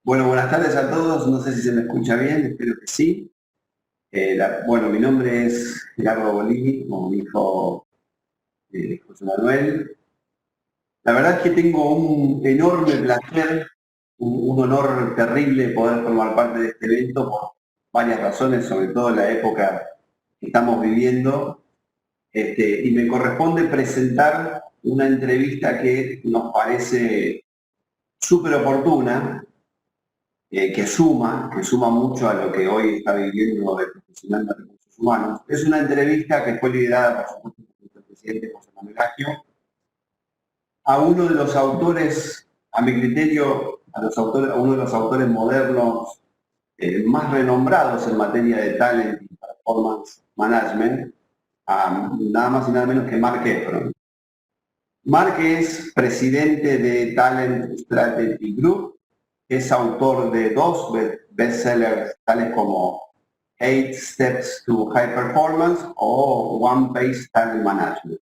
Bueno, buenas tardes a todos. No sé si se me escucha bien, espero que sí. Bueno, mi nombre es Gerardo Bolini, como mi hijo José Manuel. La verdad es que tengo un enorme placer, un honor terrible poder formar parte de este evento por varias razones, sobre todo en la época que estamos viviendo. Y me corresponde presentar una entrevista que nos parece súper oportuna, que suma mucho a lo que hoy está viviendo el profesional de recursos humanos. Es una entrevista que fue liderada, por supuesto, por el presidente José Manuel Agio, a uno de los autores, a mi criterio, a uno de los autores modernos más renombrados en materia de talent y performance management, nada más y nada menos que Mark Efron. Mark es presidente de Talent Strategy Group, es autor de dos bestsellers tales como Eight Steps to High Performance o One Page Talent Management.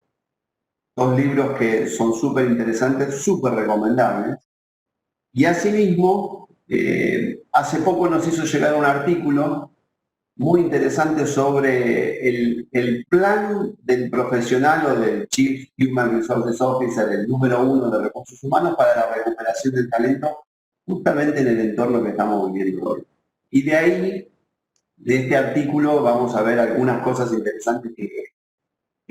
Dos libros que son súper interesantes, súper recomendables. Y asimismo, hace poco nos hizo llegar un artículo muy interesante sobre el plan del profesional o del Chief Human Resources Officer, el número uno de recursos humanos para la recuperación del talento, justamente en el entorno que estamos viviendo hoy. Y de ahí, de este artículo, vamos a ver algunas cosas interesantes que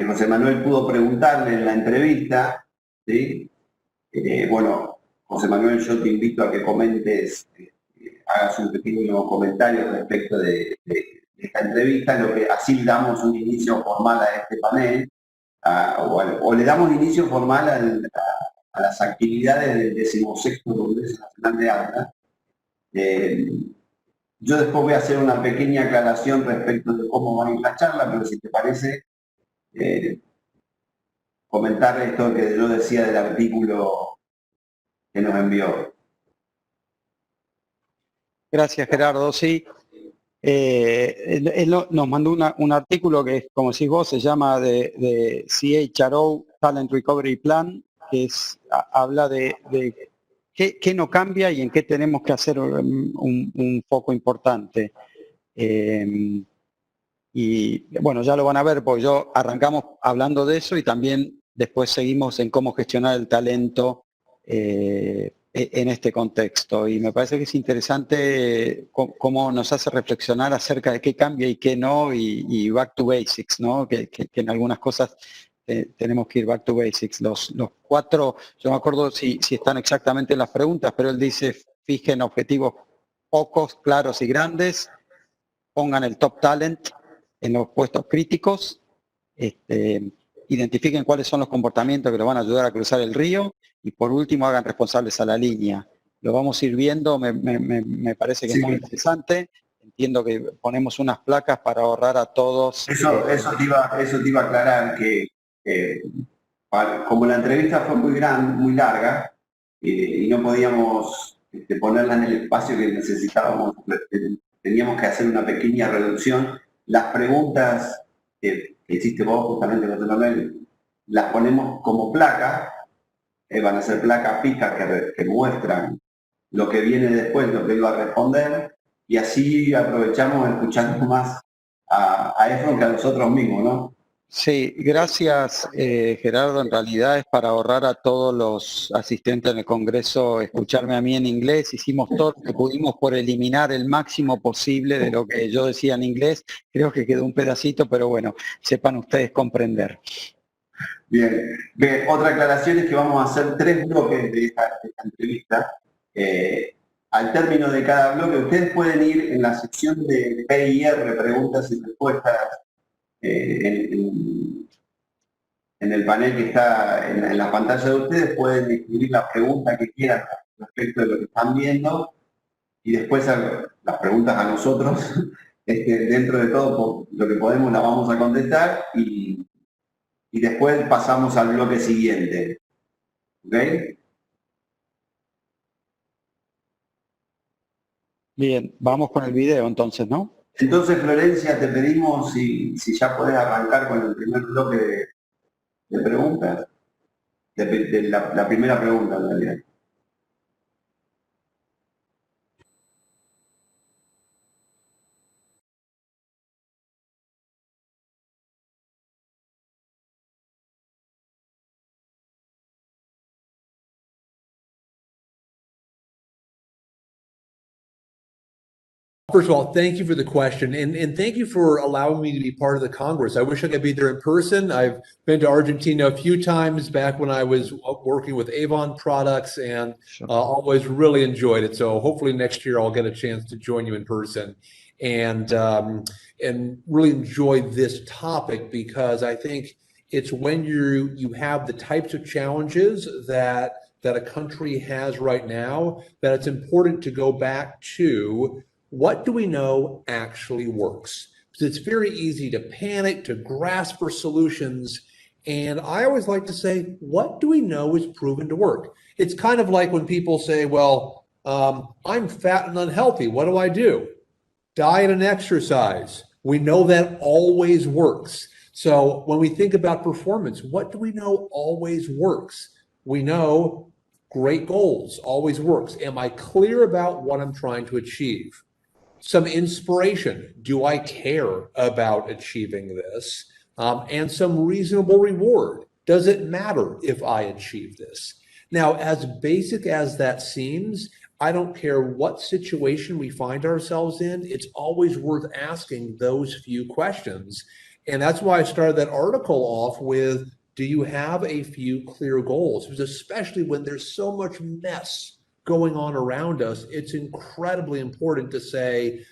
José Manuel pudo preguntarle en la entrevista. ¿Sí? Bueno, José Manuel, yo te invito a que comentes, hagas un pequeño comentario respecto de esta entrevista, lo que así damos un inicio formal a este panel, o le damos inicio formal a las actividades del 16º Congreso Nacional de ANTA. Yo después voy a hacer una pequeña aclaración respecto de cómo va a ir la charla, pero si te parece, eh, comentar esto que yo decía del artículo que nos envió. Gracias, Gerardo. Sí, él nos mandó un artículo que, como decís vos, se llama de CHRO Talent Recovery Plan, que habla de qué no cambia y en qué tenemos que hacer un foco importante. Y bueno, ya lo van a ver, porque arrancamos hablando de eso y también después seguimos en cómo gestionar el talento en este contexto. Y me parece que es interesante cómo nos hace reflexionar acerca de qué cambia y qué no, y back to basics, ¿no? Que en algunas cosas tenemos que ir back to basics. Los cuatro, yo me acuerdo si están exactamente en las preguntas, pero él dice, fijen objetivos pocos, claros y grandes, pongan el top talent en los puestos críticos, identifiquen cuáles son los comportamientos que los van a ayudar a cruzar el río y por último hagan responsables a la línea. Lo vamos a ir viendo, me parece que es muy interesante. Entiendo que ponemos unas placas para ahorrar a todos. Eso te iba a aclarar que como la entrevista fue muy larga y no podíamos ponerla en el espacio que necesitábamos, teníamos que hacer una pequeña reducción. Las preguntas que hiciste vos justamente, José Manuel, las ponemos como placa, van a ser placas fijas que muestran lo que viene después, lo que él va a responder, y así aprovechamos escuchando más a Efron que a nosotros mismos, ¿no? Sí, gracias Gerardo. En realidad es para ahorrar a todos los asistentes en el Congreso escucharme a mí en inglés. Hicimos todo lo que pudimos por eliminar el máximo posible de lo que yo decía en inglés. Creo que quedó un pedacito, pero bueno, sepan ustedes comprender. Bien. Otra aclaración es que vamos a hacer 3 bloques de esta entrevista. Al término de cada bloque, ustedes pueden ir en la sección de PIR, preguntas y respuestas, en el panel que está en la pantalla de ustedes, pueden escribir la pregunta que quieran respecto de lo que están viendo y después las preguntas a nosotros, dentro de todo lo que podemos las vamos a contestar y después pasamos al bloque siguiente. ¿Ok? Bien, vamos con el video entonces, ¿no? Entonces, Florencia, te pedimos si ya podés arrancar con el primer bloque de preguntas, de la primera pregunta en realidad. First of all, thank you for the question, and thank you for allowing me to be part of the Congress. I wish I could be there in person. I've been to Argentina a few times back when I was working with Avon products, and always really enjoyed it. So hopefully next year I'll get a chance to join you in person, and really enjoy this topic, because I think it's when you have the types of challenges that a country has right now that it's important to go back to what do we know actually works. Because it's very easy to panic, to grasp for solutions. And I always like to say, what do we know is proven to work? It's kind of like when people say, well, I'm fat and unhealthy. What do I do? Diet and exercise. We know that always works. So when we think about performance, what do we know always works? We know great goals always works. Am I clear about what I'm trying to achieve? Some inspiration. Do I care about achieving this? And some reasonable reward. Does it matter if I achieve this? Now, as basic as that seems, I don't care what situation we find ourselves in, it's always worth asking those few questions. And that's why I started that article off with, do you have a few clear goals? Because especially when there's so much mess going on around us, it's incredibly important to say,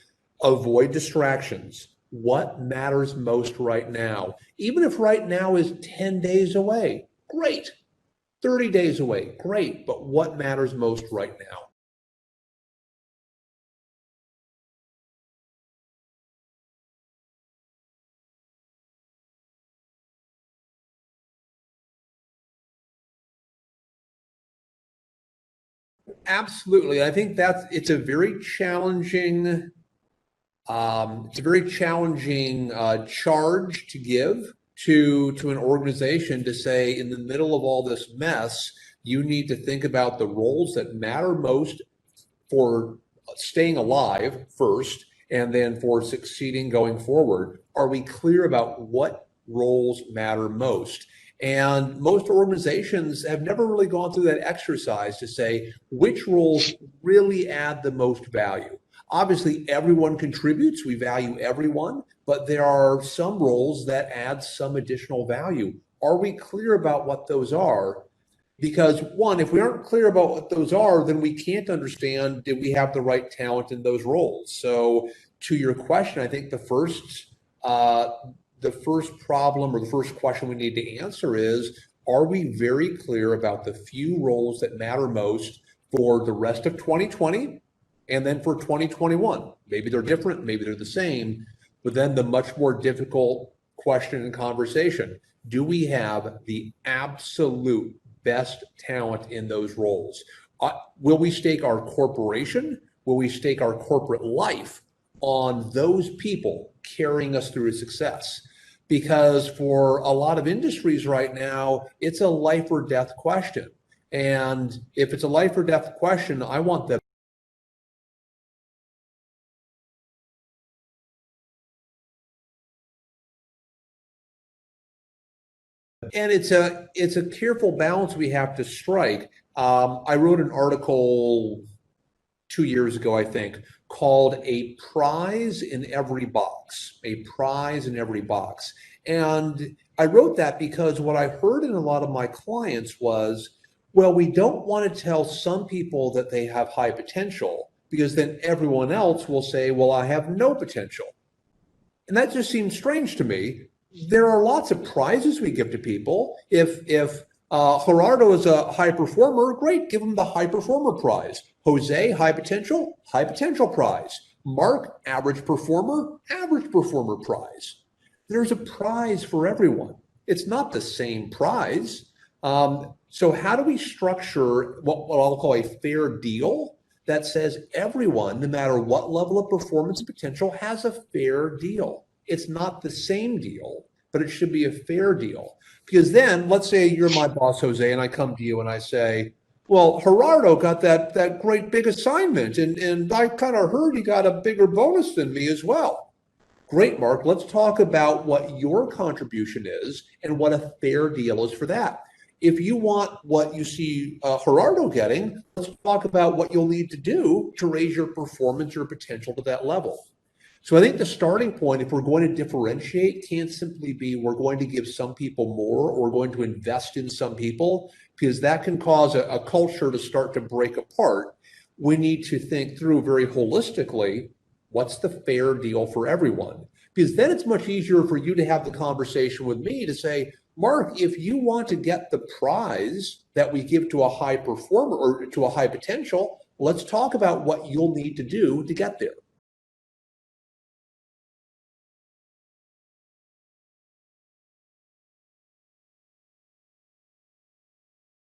avoid distractions. What matters most right now? Even if right now is 10 days away, great. 30 days away, great. But what matters most right now? Absolutely. I think it's a very challenging charge to give to an organization, to say, in the middle of all this mess, you need to think about the roles that matter most for staying alive first, and then for succeeding going forward. Are we clear about what roles matter most? And most organizations have never really gone through that exercise to say which roles really add the most value. Obviously, everyone contributes. We value everyone, but there are some roles that add some additional value. Are we clear about what those are? Because one, if we aren't clear about what those are, then we can't understand, did we have the right talent in those roles? So to your question, I think the first problem, or the first question we need to answer is, are we very clear about the few roles that matter most for the rest of 2020 and then for 2021? Maybe they're different, maybe they're the same, but then the much more difficult question and conversation, do we have the absolute best talent in those roles? Will we stake our corporation? Will we stake our corporate life on those people carrying us through to success? Because for a lot of industries right now, it's a life or death question. And if it's a life or death question, I want the and it's a careful balance we have to strike. I wrote an article 2 years ago, I think, called "A Prize in Every Box." A prize in every box. And I wrote that because what I heard in a lot of my clients was, well, we don't want to tell some people that they have high potential, because then everyone else will say, well, I have no potential. And that just seems strange to me. There are lots of prizes we give to people. If Gerardo is a high performer, great, give him the high performer prize. Jose, high potential prize. Mark, average performer prize. There's a prize for everyone. It's not the same prize. So how do we structure what I'll call a fair deal that says everyone, no matter what level of performance and potential, has a fair deal? It's not the same deal, but it should be a fair deal. Because then, let's say you're my boss, Jose, and I come to you and I say, well, Gerardo got that great big assignment, and I kind of heard he got a bigger bonus than me as well. Great, Mark, let's talk about what your contribution is and what a fair deal is for that. If you want what you see Gerardo getting, let's talk about what you'll need to do to raise your performance or potential to that level. So I think the starting point, if we're going to differentiate, can't simply be we're going to give some people more or we're going to invest in some people, because that can cause a culture to start to break apart. We need to think through very holistically, what's the fair deal for everyone? Because then it's much easier for you to have the conversation with me to say, Mark, if you want to get the prize that we give to a high performer or to a high potential, let's talk about what you'll need to do to get there.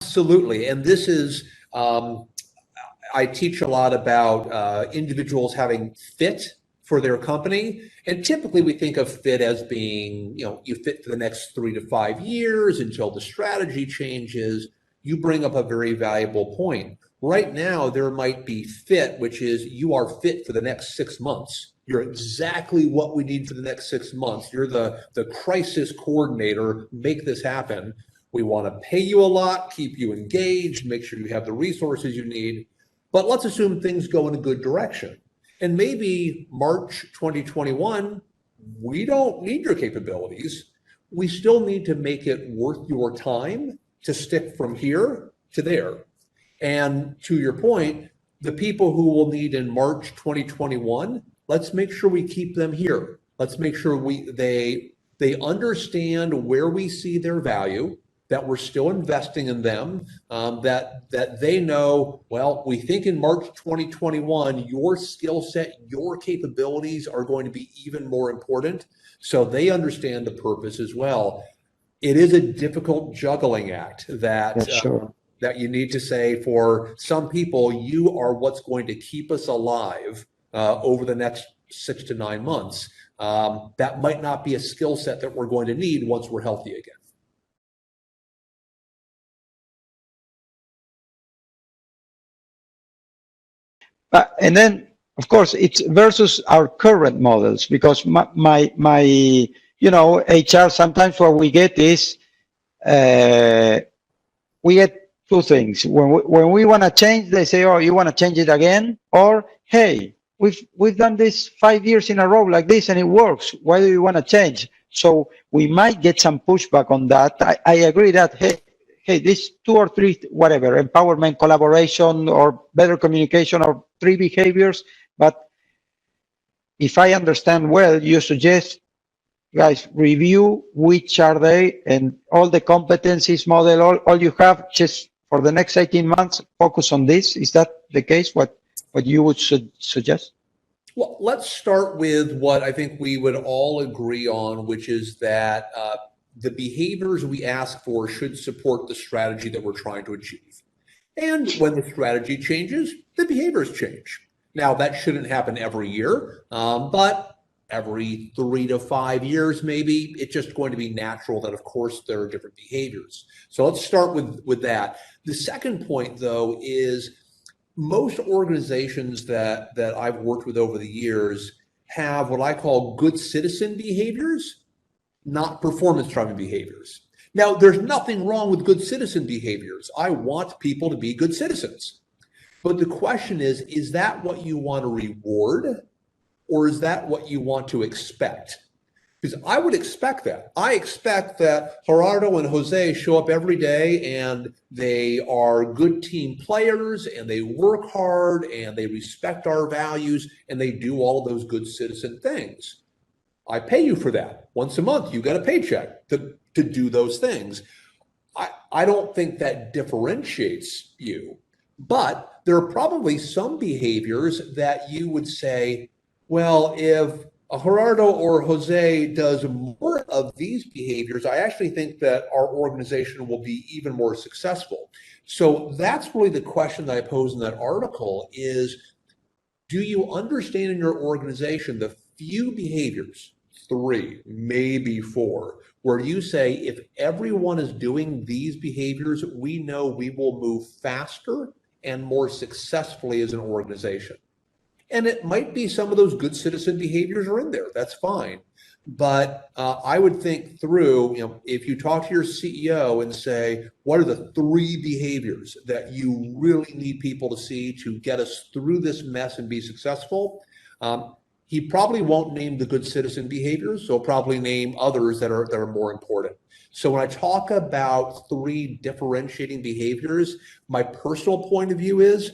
Absolutely. And this is, I teach a lot about individuals having fit for their company. And typically we think of fit as being, you fit for the next 3 to 5 years until the strategy changes. You bring up a very valuable point. Right now, there might be fit, which is you are fit for the next 6 months. You're exactly what we need for the next 6 months. You're the crisis coordinator, make this happen. We want to pay you a lot, keep you engaged, make sure you have the resources you need. But let's assume things go in a good direction. And maybe March 2021, we don't need your capabilities. We still need to make it worth your time to stick from here to there. And to your point, the people who will need in March 2021, let's make sure we keep them here. Let's make sure they understand where we see their value, that we're still investing in them, that they know, well, we think in March 2021, your skill set, your capabilities are going to be even more important. So they understand the purpose as well. It is a difficult juggling act that, that you need to say for some people, you are what's going to keep us alive over the next 6 to 9 months. That might not be a skill set that we're going to need once we're healthy again. And then, of course, it's versus our current models, because my HR, sometimes what we get is we get two things. When we want to change, they say, oh, you want to change it again? Or, hey, we've done this 5 years in a row like this and it works. Why do you want to change? So we might get some pushback on that. I agree that, hey, this 2 or 3, whatever, empowerment, collaboration, or better communication, or 3 behaviors. But if I understand well, you suggest, guys, review which are they, and all the competencies model, all you have, just for the next 18 months, focus on this. Is that the case? What you would suggest? Well, let's start with what I think we would all agree on, which is that the behaviors we ask for should support the strategy that we're trying to achieve. And when the strategy changes, the behaviors change. Now, that shouldn't happen every year, but every 3 to 5 years, maybe, it's just going to be natural that, of course, there are different behaviors. So let's start with that. The second point, though, is most organizations that I've worked with over the years have what I call good citizen behaviors, not performance-driving behaviors. Now, there's nothing wrong with good citizen behaviors. I want people to be good citizens. But the question is that what you want to reward, or is that what you want to expect? Because I would expect that. I expect that Gerardo and Jose show up every day and they are good team players and they work hard and they respect our values and they do all of those good citizen things. I pay you for that. Once a month, you get a paycheck to do those things. I don't think that differentiates you, but there are probably some behaviors that you would say, well, if Gerardo or Jose does more of these behaviors, I actually think that our organization will be even more successful. So that's really the question that I pose in that article is, do you understand in your organization the few behaviors, 3, maybe 4, where you say, if everyone is doing these behaviors, we know we will move faster and more successfully as an organization. And it might be some of those good citizen behaviors are in there. That's fine. But I would think through, if you talk to your CEO and say, what are the 3 behaviors that you really need people to see to get us through this mess and be successful? He probably won't name the good citizen behaviors, so he'll probably name others that are more important. So when I talk about 3 differentiating behaviors, my personal point of view is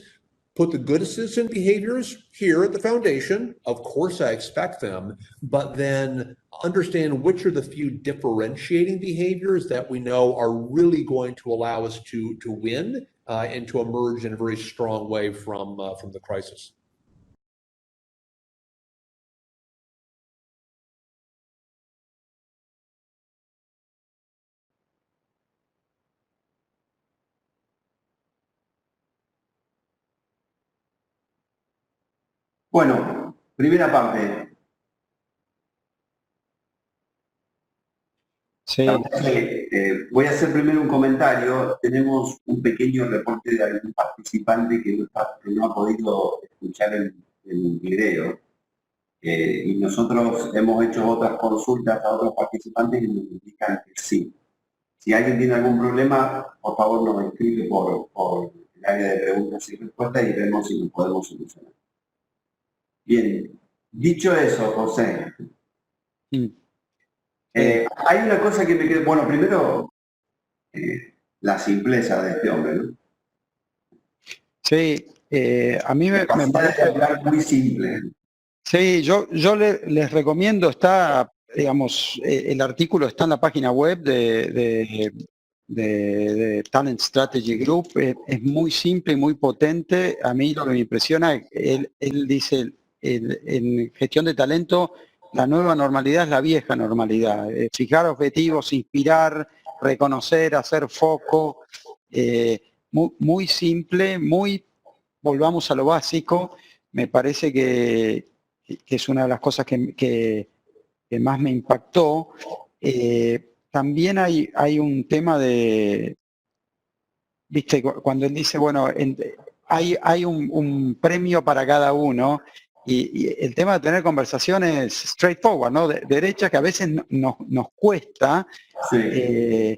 put the good citizen behaviors here at the foundation. Of course, I expect them, but then understand which are the few differentiating behaviors that we know are really going to allow us to win and to emerge in a very strong way from the crisis. Bueno, primera parte. Sí. Voy a hacer primero un comentario. Tenemos un pequeño reporte de algún participante que no ha podido escuchar el video. Y nosotros hemos hecho otras consultas a otros participantes y nos indican que sí. Si alguien tiene algún problema, por favor nos escribe por el área de preguntas y respuestas y vemos si lo podemos solucionar. Bien, dicho eso, José, hay una cosa que me quedó, bueno, primero, la simpleza de este hombre, ¿no? Sí, a mí me parece hablar muy simple. Sí, yo les recomiendo, está, digamos, el artículo está en la página web de Talent Strategy Group, es muy simple y muy potente. A mí lo que me impresiona, él dice, en gestión de talento, la nueva normalidad es la vieja normalidad. Fijar objetivos, inspirar, reconocer, hacer foco, muy simple, volvamos a lo básico. Me parece que es una de las cosas que más me impactó. También hay un tema de, viste, cuando él dice, bueno, hay un premio para cada uno, y el tema de tener conversaciones straightforward, ¿no? Derechas, que a veces nos cuesta. Sí.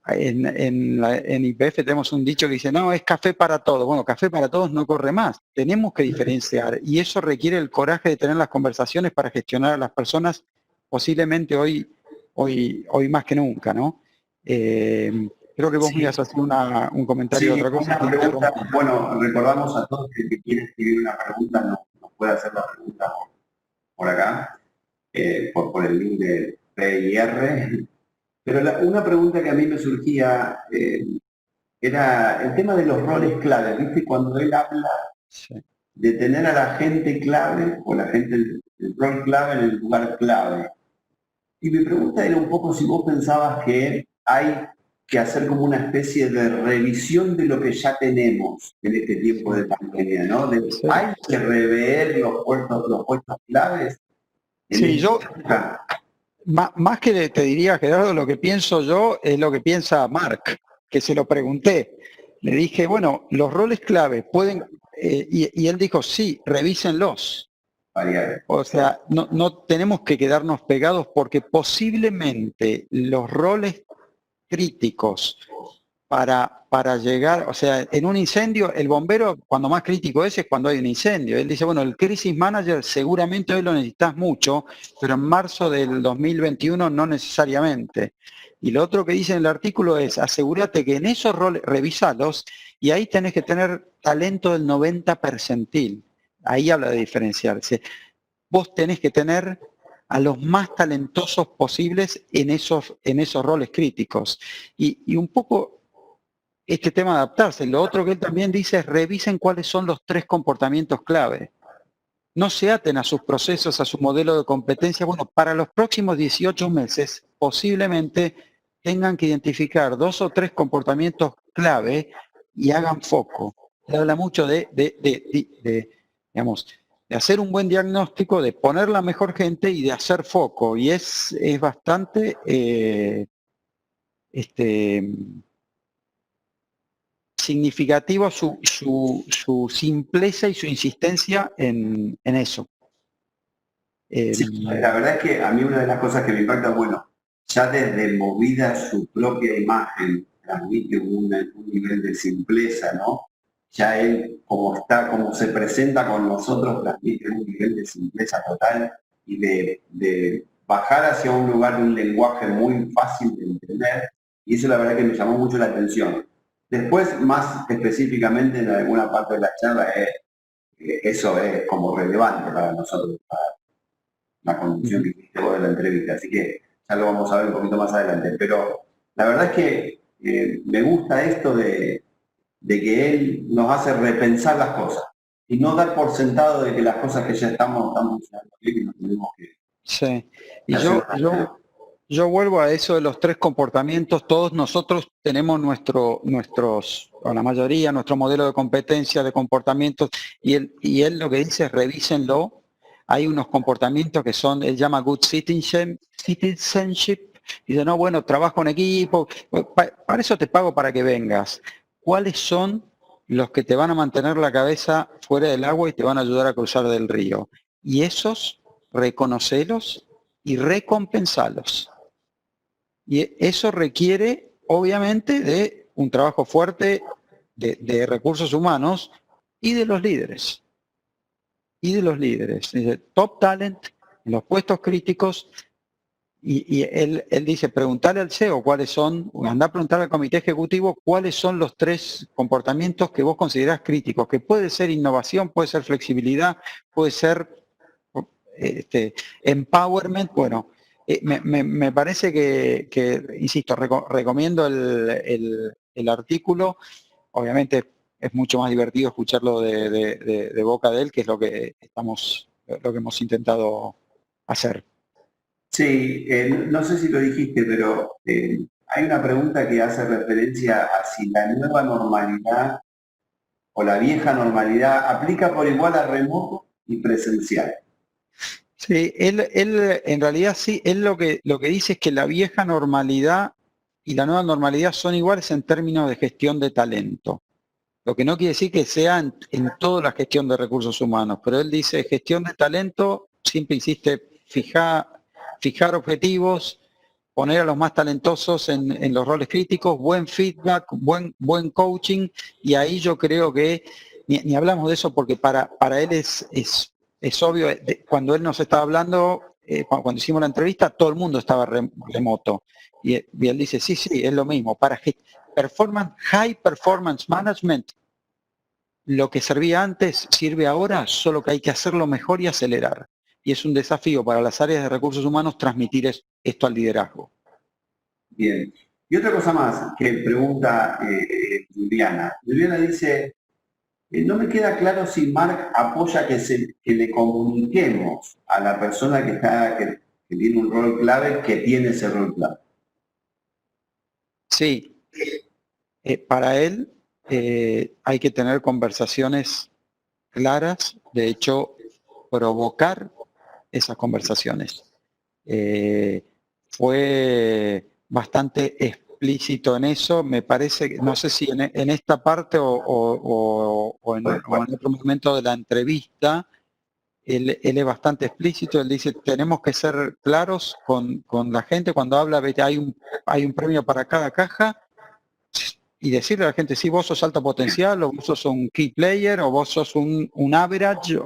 En IPF tenemos un dicho que dice, no, es café para todos. Bueno, café para todos no corre más. Tenemos que diferenciar y eso requiere el coraje de tener las conversaciones para gestionar a las personas, posiblemente hoy más que nunca, ¿no? Creo que vos me ibas a hacer un comentario de otra cosa. Una pregunta, bueno, recordamos a todos que el que quiere escribir una pregunta nos puede hacer la pregunta por acá, por el link de PIR. Pero una pregunta que a mí me surgía era el tema de los roles clave, ¿viste? Cuando él habla de tener a la gente clave, o la gente, el rol clave en el lugar clave. Y mi pregunta era un poco si vos pensabas que hay que hacer como una especie de revisión de lo que ya tenemos en este tiempo de pandemia, ¿no? Hay que rever los puestos claves. Sí, yo... Más que te diría, Gerardo, lo que pienso yo es lo que piensa Mark, que se lo pregunté. Le dije, bueno, los roles clave pueden, y él dijo, sí, revísenlos. O sea, no tenemos que quedarnos pegados porque posiblemente los roles críticos para llegar, o sea, en un incendio, el bombero, cuando más crítico es cuando hay un incendio. Él dice, bueno, el crisis manager seguramente hoy lo necesitas mucho, pero en marzo del 2021 no necesariamente. Y lo otro que dice en el artículo es, asegúrate que en esos roles, revisalos, y ahí tenés que tener talento del 90 percentil. Ahí habla de diferenciarse. Vos tenés que tener a los más talentosos posibles en esos roles críticos. Y un poco este tema de adaptarse. Lo otro que él también dice es revisen cuáles son los 3 comportamientos clave. No se aten a sus procesos, a su modelo de competencia. Bueno, para los próximos 18 meses posiblemente tengan que identificar 2 o 3 comportamientos clave y hagan foco. Él habla mucho digamos, de hacer un buen diagnóstico, de poner la mejor gente y de hacer foco. Y es bastante significativo su simpleza y su insistencia en eso. Sí, la verdad es que a mí una de las cosas que me impacta, bueno, ya desde movida su propia imagen transmite un nivel de simpleza, ¿no? Ya él, como está, como se presenta con nosotros, transmite un nivel de simpleza total y de bajar hacia un lugar de un lenguaje muy fácil de entender, y eso la verdad que me llamó mucho la atención. Después, más específicamente en alguna parte de la charla, eso es como relevante para nosotros, la conducción que hiciste vos de la entrevista, así que ya lo vamos a ver un poquito más adelante. Pero la verdad es que me gusta esto de que él nos hace repensar las cosas y no dar por sentado de que las cosas que ya estamos funcionando bien y no tenemos que Sí, y hacer. yo vuelvo a eso de los tres comportamientos. Todos nosotros tenemos o la mayoría, nuestro modelo de competencia, de comportamientos, y él lo que dice es revísenlo. Hay unos comportamientos que son, él llama good citizenship. Dice, no, bueno, trabajo en equipo, para eso te pago para que vengas. ¿Cuáles son los que te van a mantener la cabeza fuera del agua y te van a ayudar a cruzar del río? Y esos, reconocelos y recompensalos. Y eso requiere, obviamente, de un trabajo fuerte de recursos humanos y de los líderes. Y de los líderes. Dice, top talent, en los puestos críticos, y él dice, preguntarle al CEO cuáles son, andá a preguntarle al comité ejecutivo cuáles son los tres comportamientos que vos considerás críticos, que puede ser innovación, puede ser flexibilidad, puede ser empowerment. Bueno, me parece que insisto, recomiendo el artículo. Obviamente es mucho más divertido escucharlo de boca de él, que es lo que hemos intentado hacer. Sí, no sé si lo dijiste, pero hay una pregunta que hace referencia a si la nueva normalidad o la vieja normalidad aplica por igual a remoto y presencial. Sí, él en realidad sí, él lo que dice es que la vieja normalidad y la nueva normalidad son iguales en términos de gestión de talento. Lo que no quiere decir que sea en toda la gestión de recursos humanos, pero él dice gestión de talento, siempre insiste, fijar objetivos, poner a los más talentosos en los roles críticos, buen feedback, buen coaching, y ahí yo creo que ni hablamos de eso porque para él es obvio. Cuando él nos estaba hablando, cuando hicimos la entrevista, todo el mundo estaba remoto. Y él dice, sí, es lo mismo. Para high performance management, lo que servía antes sirve ahora, solo que hay que hacerlo mejor y acelerar. Y es un desafío para las áreas de recursos humanos transmitir esto al liderazgo. Bien. Y otra cosa más que pregunta Juliana. Juliana dice, no me queda claro si Mark apoya que le comuniquemos a la persona que tiene un rol clave, que tiene ese rol clave. Sí, para él hay que tener conversaciones claras, de hecho, provocar esas conversaciones. Fue bastante explícito en eso, me parece, no sé si en esta parte o en otro momento de la entrevista. Él es bastante explícito, él dice, tenemos que ser claros con la gente cuando habla, hay un premio para cada caja, y decirle a la gente, si vos sos alto potencial, o vos sos un key player, o vos sos un average,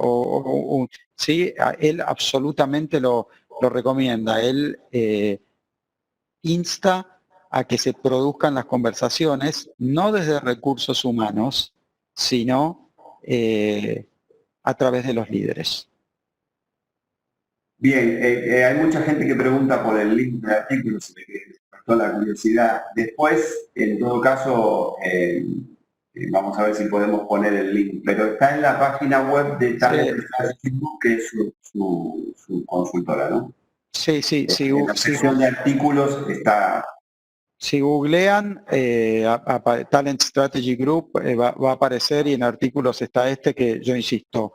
sí, él absolutamente lo recomienda. Él insta a que se produzcan las conversaciones, no desde recursos humanos, sino a través de los líderes. Bien, hay mucha gente que pregunta por el link del artículo, si me despertó la curiosidad. Después, en todo caso, vamos a ver si podemos poner el link, pero está en la página web de Talent Strategy Group, que es su consultora, ¿no? Sí. En la sección de artículos está. Si googlean Talent Strategy Group, va a aparecer, y en artículos está que yo insisto,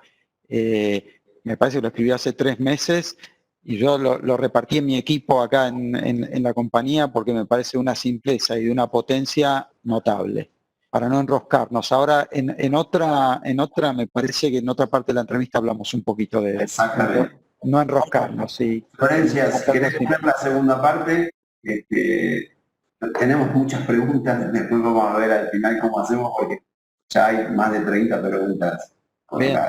me parece que lo escribí hace 3 meses y yo lo repartí en mi equipo acá en la compañía porque me parece una simpleza y de una potencia notable, para no enroscarnos. Ahora, en otra, me parece que en otra parte de la entrevista hablamos un poquito de Exactamente. no enroscarnos, sí. Florencia, si querés ver la segunda parte, tenemos muchas preguntas, después vamos a ver al final cómo hacemos, porque ya hay más de 30 preguntas. Bien.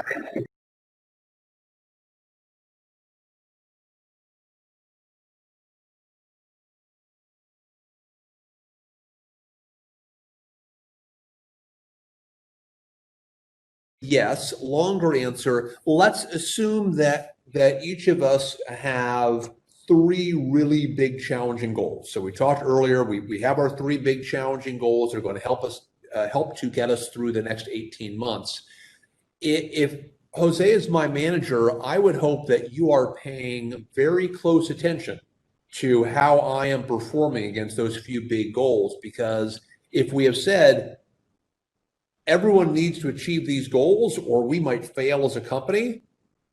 Yes, longer answer. Let's assume that each of us have three really big challenging goals. So we talked earlier, we have our three big challenging goals that are going to help us help to get us through the next 18 months. If Jose is my manager, I would hope that you are paying very close attention to how I am performing against those few big goals, because if we have said everyone needs to achieve these goals or we might fail as a company,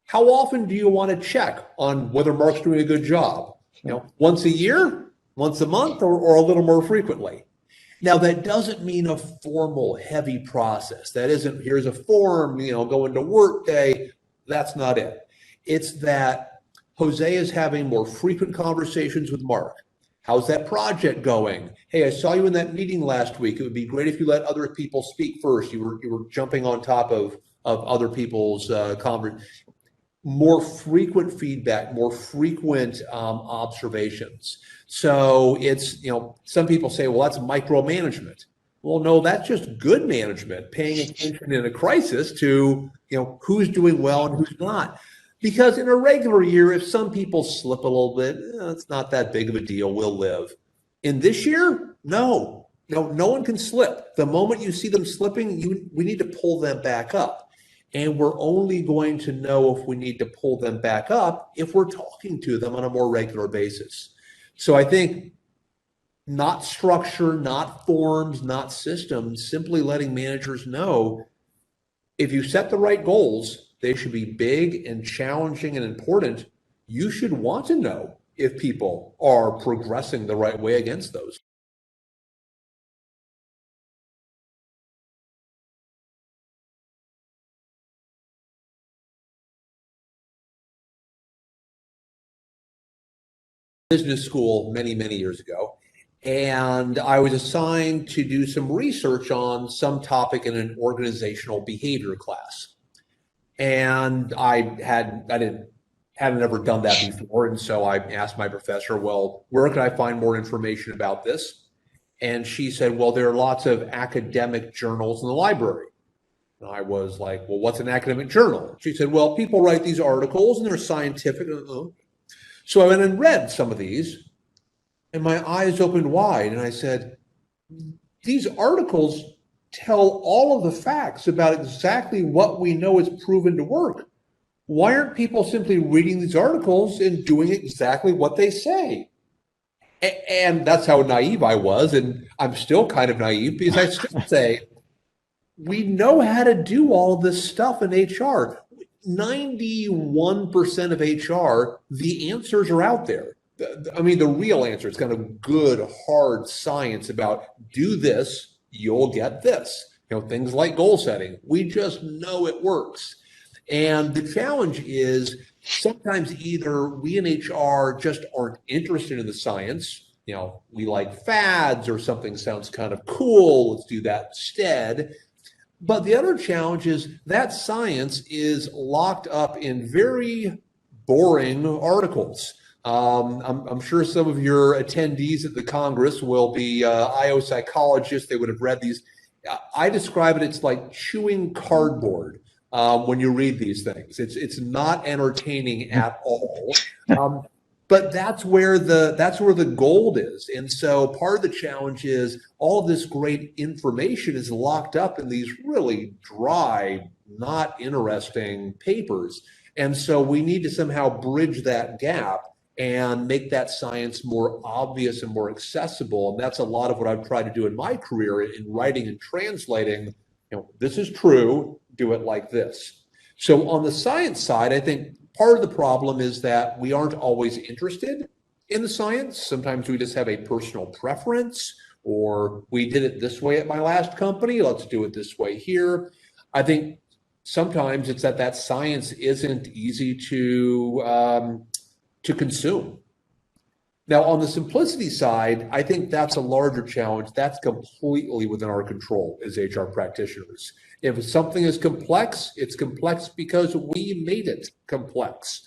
how often do you want to check on whether Mark's doing a good job? You know, once a year, once a month, or a little more frequently? Now, that doesn't mean a formal, heavy process. That isn't, here's a form, you know, go into Workday. That's not it. It's that Jose is having more frequent conversations with Mark. How's that project going? Hey, I saw you in that meeting last week. It would be great if you let other people speak first. You were jumping on top of other people's conversation. More frequent feedback, more frequent observations. So it's, you know, some people say, well, that's micromanagement. Well, no, that's just good management, paying attention in a crisis to, you know, who's doing well and who's not. Because in a regular year, if some people slip a little bit, it's not that big of a deal. We'll live. In this year, no one can slip. The moment you see them slipping, we need to pull them back up. And we're only going to know if we need to pull them back up if we're talking to them on a more regular basis. So I think not structure, not forms, not systems, simply letting managers know if you set the right goals, they should be big and challenging and important. You should want to know if people are progressing the right way against those. Business school many years ago, and I was assigned to do some research on some topic in an organizational behavior class. And I hadn't ever done that before, and so I asked my professor, well, where can I find more information about this? And she said, well, there are lots of academic journals in the library. And I was like, well, what's an academic journal? She said, well, people write these articles and they're scientific. So I went and read some of these, and my eyes opened wide, and I said, these articles tell all of the facts about exactly what we know is proven to work. Why aren't people simply reading these articles and doing exactly what they say? And that's how naive I was, and I'm still kind of naive, because I still say, we know how to do all this stuff in HR. 91% of HR, the answers are out there. I mean, the real answer is kind of good, hard science about do this, you'll get this. You know, things like goal setting. We just know it works. And the challenge is sometimes either we in HR just aren't interested in the science. You know, we like fads, or something sounds kind of cool, let's do that instead. But the other challenge is that science is locked up in very boring articles. I'm sure some of your attendees at the Congress will be IO psychologists. They would have read these. I describe it, it's like chewing cardboard when you read these things. It's not entertaining at all. But that's where the gold is. And so part of the challenge is all of this great information is locked up in these really dry, not interesting papers. And so we need to somehow bridge that gap and make that science more obvious and more accessible. And that's a lot of what I've tried to do in my career in writing and translating. You know, this is true, do it like this. So on the science side, I think part of the problem is that we aren't always interested in the science. Sometimes we just have a personal preference, or we did it this way at my last company, let's do it this way here. I think sometimes it's that science isn't easy to consume. Now, on the simplicity side, I think that's a larger challenge. That's completely within our control as HR practitioners. If something is complex, it's complex because we made it complex.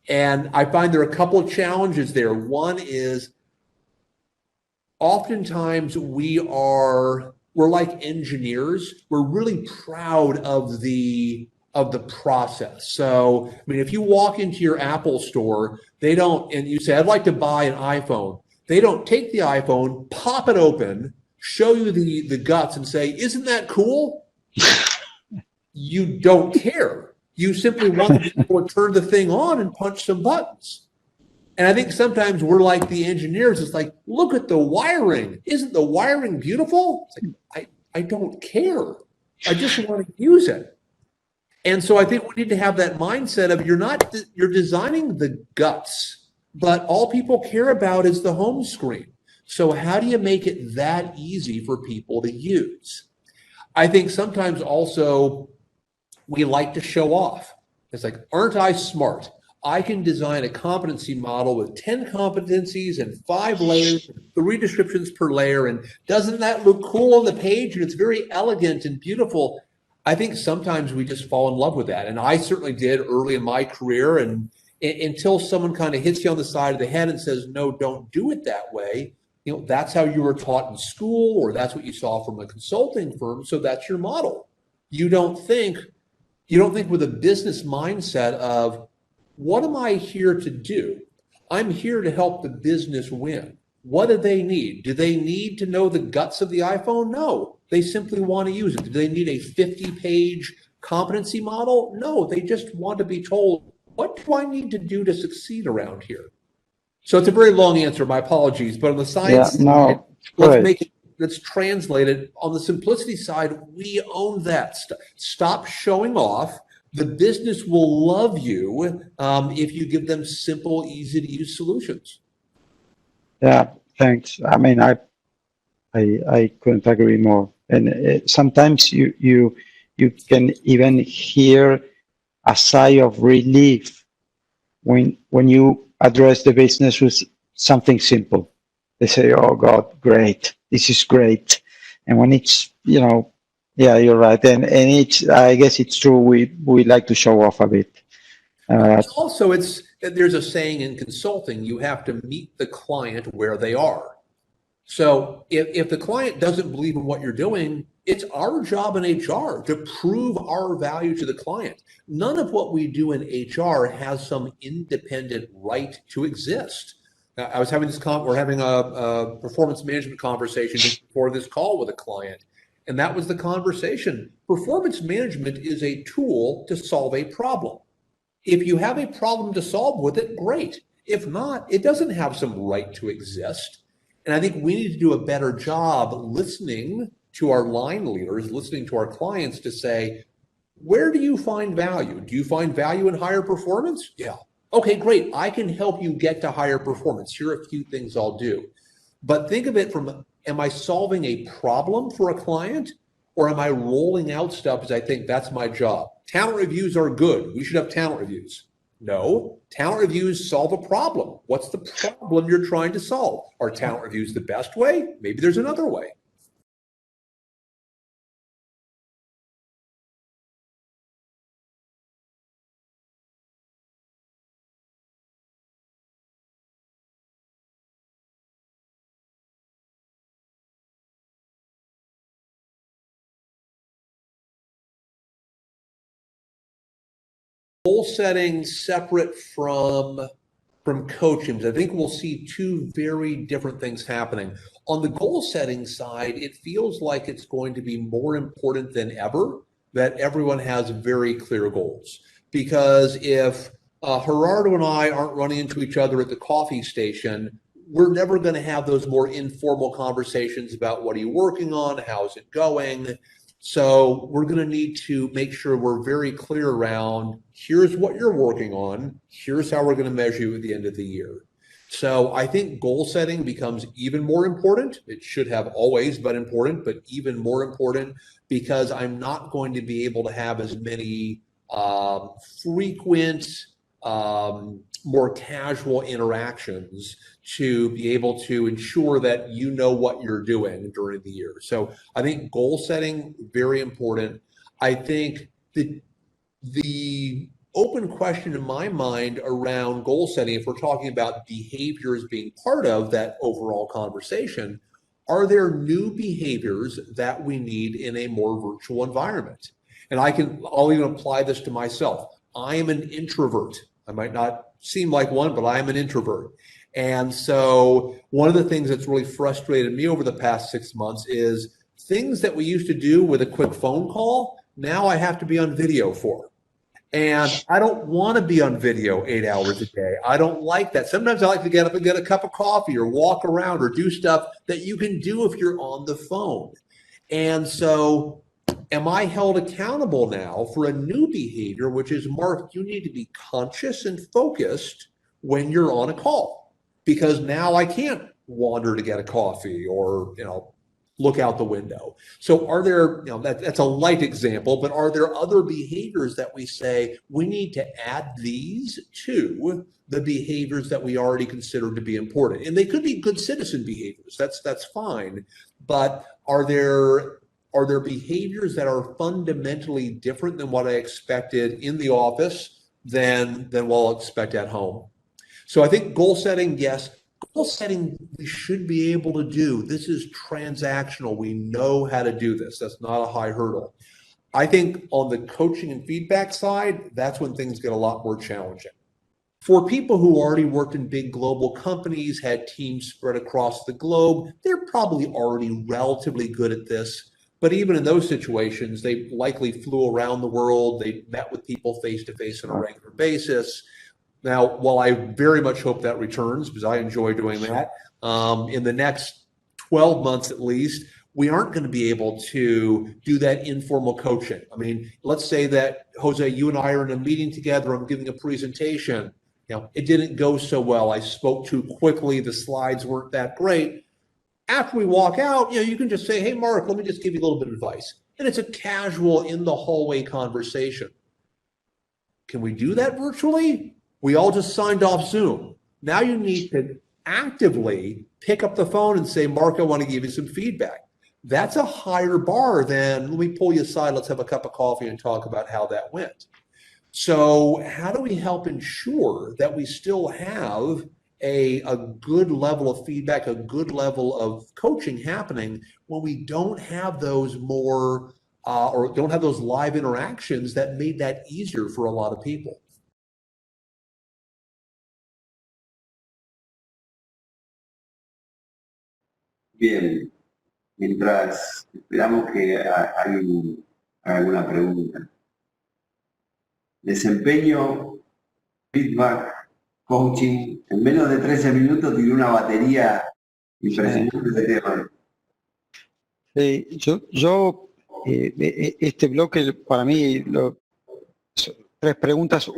And I find there are a couple of challenges there. One is oftentimes we're like engineers. We're really proud of the process. So, I mean, if you walk into your Apple store, and you say, I'd like to buy an iPhone. They don't take the iPhone, pop it open, show you the guts and say, isn't that cool? You don't care. You simply want to be able to turn the thing on and punch some buttons. And I think sometimes we're like the engineers. It's like, look at the wiring. Isn't the wiring beautiful? It's like, I don't care. I just want to use it. And so I think we need to have that mindset of you're designing the guts, but all people care about is the home screen. So how do you make it that easy for people to use? I think sometimes also we like to show off. It's like, aren't I smart? I can design a competency model with 10 competencies and 5 layers, 3 descriptions per layer. And doesn't that look cool on the page? And it's very elegant and beautiful. I think sometimes we just fall in love with that. And I certainly did early in my career. And until someone kind of hits you on the side of the head and says, no, don't do it that way. That's how you were taught in school, or that's what you saw from a consulting firm. So that's your model. You don't think with a business mindset of, what am I here to do? I'm here to help the business win. What do they need? Do they need to know the guts of the iPhone? No, they simply want to use it. Do they need a 50-page competency model? No, they just want to be told, what do I need to do to succeed around here? So it's a very long answer, my apologies, but on the science side, let's translate it. On the simplicity side, we own that. Stop showing off. The business will love you if you give them simple, easy to use solutions. Yeah, thanks. I mean, I couldn't agree more. And sometimes you can even hear a sigh of relief when you address the business with something simple. They say, "Oh God, great! This is great." And when it's, yeah, you're right. And I guess it's true. We like to show off a bit. Also, there's a saying in consulting, you have to meet the client where they are. So if the client doesn't believe in what you're doing, it's our job in HR to prove our value to the client. None of what we do in HR has some independent right to exist. I was having we're having a performance management conversation just before this call with a client. And that was the conversation. Performance management is a tool to solve a problem. If you have a problem to solve with it, great. If not, it doesn't have some right to exist. And I think we need to do a better job listening to our line leaders, listening to our clients to say, where do you find value? Do you find value in higher performance? Yeah. Okay, great. I can help you get to higher performance. Here are a few things I'll do. But think of it from, am I solving a problem for a client, or am I rolling out stuff because I think that's my job? Talent reviews are good. We should have talent reviews. No, talent reviews solve a problem. What's the problem you're trying to solve? Are talent reviews the best way? Maybe there's another way. Goal setting separate from coaching. I think we'll see two very different things happening. On the goal setting side, it feels like it's going to be more important than ever that everyone has very clear goals. Because if Gerardo and I aren't running into each other at the coffee station, we're never going to have those more informal conversations about what are you working on, how's it going. So we're going to need to make sure we're very clear around, here's what you're working on, here's how we're going to measure you at the end of the year. So I think goal setting becomes even more important. It should have always been important, but even more important because I'm not going to be able to have as many frequent, more casual interactions to be able to ensure that you know what you're doing during the year. So I think goal setting, very important. I think the open question in my mind around goal setting, if we're talking about behaviors being part of that overall conversation, are there new behaviors that we need in a more virtual environment? And I'll even apply this to myself. I am an introvert. I might not seem like one, but I am an introvert. And so one of the things that's really frustrated me over the past 6 months is things that we used to do with a quick phone call, now I have to be on video for. And I don't want to be on video 8 hours a day. I don't like that. Sometimes I like to get up and get a cup of coffee or walk around or do stuff that you can do if you're on the phone. And so am I held accountable now for a new behavior, which is, Mark, you need to be conscious and focused when you're on a call, because now I can't wander to get a coffee or, look out the window. So are there, that's a light example, but are there other behaviors that we say we need to add these to the behaviors that we already consider to be important? And they could be good citizen behaviors. That's fine. But are there behaviors that are fundamentally different than what I expected in the office than what I'll expect at home? So I think goal setting, yes. Goal setting, we should be able to do. This is transactional. We know how to do this. That's not a high hurdle. I think on the coaching and feedback side, that's when things get a lot more challenging. For people who already worked in big global companies, had teams spread across the globe, they're probably already relatively good at this. But even in those situations, they likely flew around the world. They met with people face to face on a regular basis. Now, while I very much hope that returns, because I enjoy doing that, in the next 12 months at least, we aren't going to be able to do that informal coaching. I mean, let's say that, Jose, you and I are in a meeting together, I'm giving a presentation. It didn't go so well. I spoke too quickly. The slides weren't that great. After we walk out, you can just say, hey, Mark, let me just give you a little bit of advice. And it's a casual in the hallway conversation. Can we do that virtually? We all just signed off Zoom. Now you need to actively pick up the phone and say, Mark, I want to give you some feedback. That's a higher bar than, let me pull you aside, let's have a cup of coffee and talk about how that went. So how do we help ensure that we still have a good level of feedback, a good level of coaching happening when we don't have those more or don't have those live interactions that made that easier for a lot of people? Bien, mientras esperamos que alguien haga alguna pregunta. Desempeño, feedback, coaching, en menos de 13 minutos tiene una batería impresionante de temas. Sí, este bloque para mí, tres preguntas.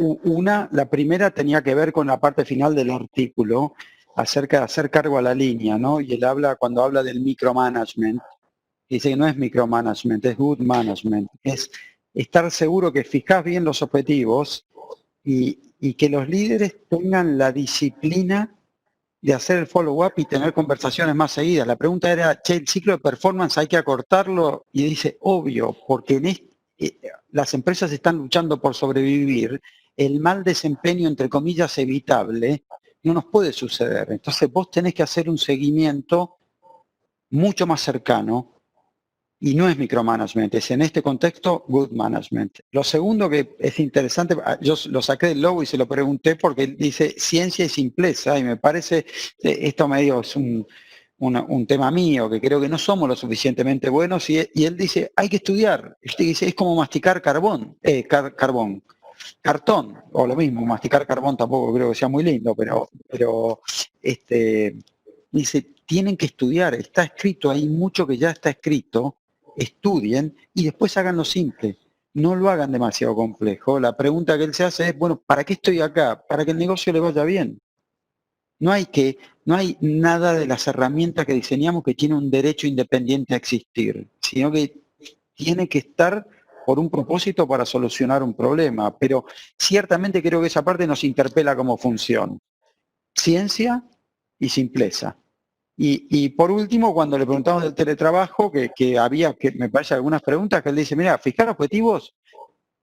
La primera tenía que ver con la parte final del artículo, acerca de hacer cargo a la línea, ¿no? Y él cuando habla del micromanagement, dice que no es micromanagement, es good management. Es estar seguro que fijas bien los objetivos y que los líderes tengan la disciplina de hacer el follow-up y tener conversaciones más seguidas. La pregunta era, el ciclo de performance hay que acortarlo, y dice, obvio, porque las empresas están luchando por sobrevivir, el mal desempeño, entre comillas, evitable, no nos puede suceder. Entonces vos tenés que hacer un seguimiento mucho más cercano, y no es micromanagement, es en este contexto good management. Lo segundo que es interesante, yo lo saqué del logo y se lo pregunté porque dice ciencia y simpleza, y me parece, esto medio es un tema mío, que creo que no somos lo suficientemente buenos, y él dice, hay que estudiar. Él dice, es como masticar cartón, o lo mismo, masticar carbón tampoco creo que sea muy lindo, pero dice, tienen que estudiar, está escrito, hay mucho que ya está escrito, estudien y después háganlo simple, no lo hagan demasiado complejo. La pregunta que él se hace es, bueno, ¿para qué estoy acá? Para que el negocio le vaya bien. no hay nada de las herramientas que diseñamos que tiene un derecho independiente a existir, sino que tiene que estar por un propósito para solucionar un problema. Pero ciertamente creo que esa parte nos interpela como función. Ciencia y simpleza. Y por último, cuando le preguntamos del teletrabajo, que había, que me parece, algunas preguntas, que él dice, mira, fijar objetivos,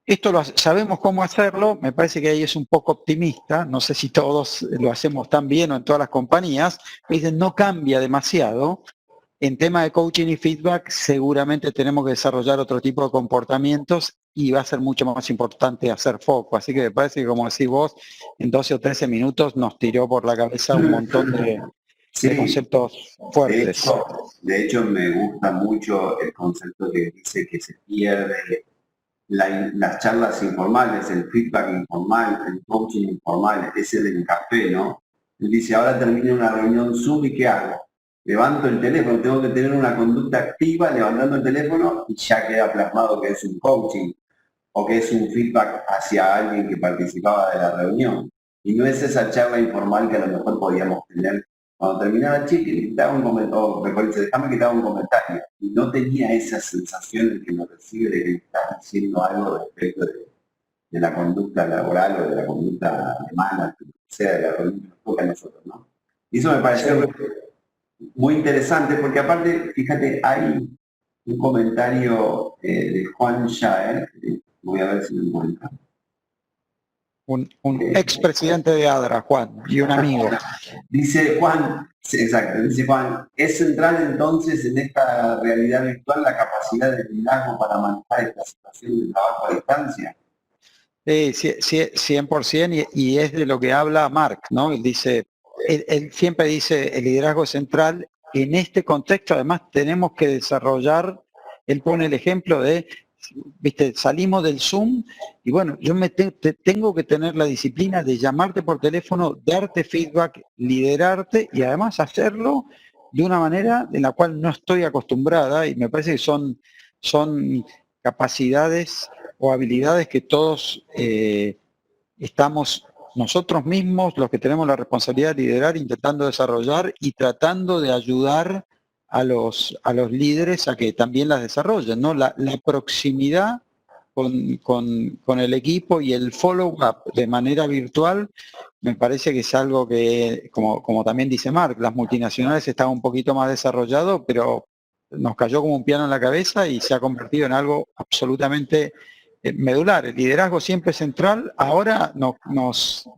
esto sabemos cómo hacerlo, me parece que ahí es un poco optimista, no sé si todos lo hacemos tan bien o en todas las compañías, me dicen, no cambia demasiado. En tema de coaching y feedback, seguramente tenemos que desarrollar otro tipo de comportamientos y va a ser mucho más importante hacer foco. Así que me parece que, como decís vos, en 12 o 13 minutos nos tiró por la cabeza un montón de Sí, conceptos fuertes. de hecho me gusta mucho el concepto que dice que se pierde las charlas informales, el feedback informal, el coaching informal, ese del café, ¿no? Él dice, ahora termina una reunión Zoom y ¿qué hago? Levanto el teléfono, tengo que tener una conducta activa levantando el teléfono y ya queda plasmado que es un coaching o que es un feedback hacia alguien que participaba de la reunión. Y no es esa charla informal que a lo mejor podíamos tener cuando terminaba, che, que te hago un comentario, déjame que te haga un comentario. Y no tenía esa sensación de que me recibe de que me estás diciendo algo respecto de la conducta laboral o de la conducta alemana, que sea de la reunión que nos toca a nosotros, ¿no? Y eso me pareció muy interesante, porque aparte, fíjate, hay un comentario de Juan Schaer, voy a ver si lo encuentro. Un expresidente de ADRA, Juan, y un amigo. Dice Juan, exacto, dice Juan, ¿es central entonces en esta realidad virtual la capacidad de liderazgo para manejar esta situación de trabajo a distancia? Sí, 100%, y es de lo que habla Mark, ¿no? Él dice, él siempre dice, el liderazgo es central. En este contexto, además, tenemos que desarrollar, él pone el ejemplo de, viste, salimos del Zoom y bueno, yo tengo que tener la disciplina de llamarte por teléfono, darte feedback, liderarte y además hacerlo de una manera en la cual no estoy acostumbrada, y me parece que son capacidades o habilidades que todos estamos nosotros mismos, los que tenemos la responsabilidad de liderar, intentando desarrollar y tratando de ayudar a los líderes a que también las desarrollen, ¿no? La proximidad con el equipo y el follow-up de manera virtual, me parece que es algo que, como también dice Mark, las multinacionales están un poquito más desarrollado, pero nos cayó como un piano en la cabeza y se ha convertido en algo absolutamente medular. El liderazgo siempre es central. Ahora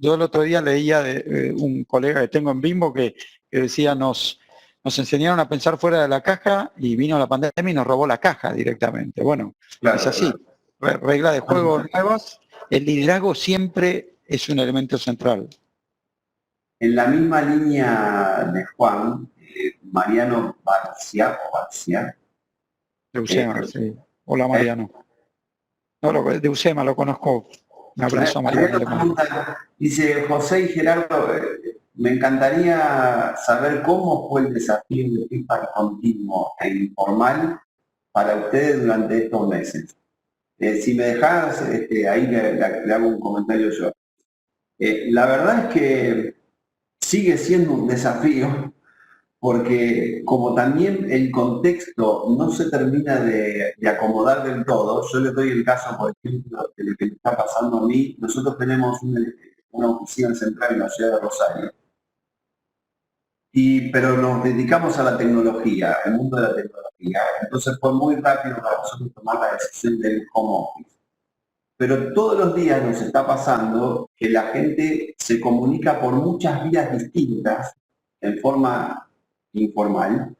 yo el otro día leía de un colega que tengo en Bimbo que decía, nos enseñaron a pensar fuera de la caja y vino la pandemia y nos robó la caja directamente. Bueno, claro, es así. Regla de juego nuevas. El liderazgo siempre es un elemento central. En la misma línea de Juan, Mariano Barcia, de UCEMA, sí. Hola, Mariano. No, de UCEMA lo conozco. Un abrazo a Mariano. Dice, José y Gerardo, me encantaría saber cómo fue el desafío de feedback continuo e informal para ustedes durante estos meses. Si me dejas, ahí le hago un comentario yo. La verdad es que sigue siendo un desafío, porque como también el contexto no se termina de acomodar del todo, yo les doy el caso, por ejemplo, de lo que me está pasando a mí. Nosotros tenemos una oficina central en la ciudad de Rosario, pero nos dedicamos a la tecnología, al mundo de la tecnología. Entonces fue muy rápido para nosotros tomar la decisión del home office. Pero todos los días nos está pasando que la gente se comunica por muchas vías distintas, en forma informal,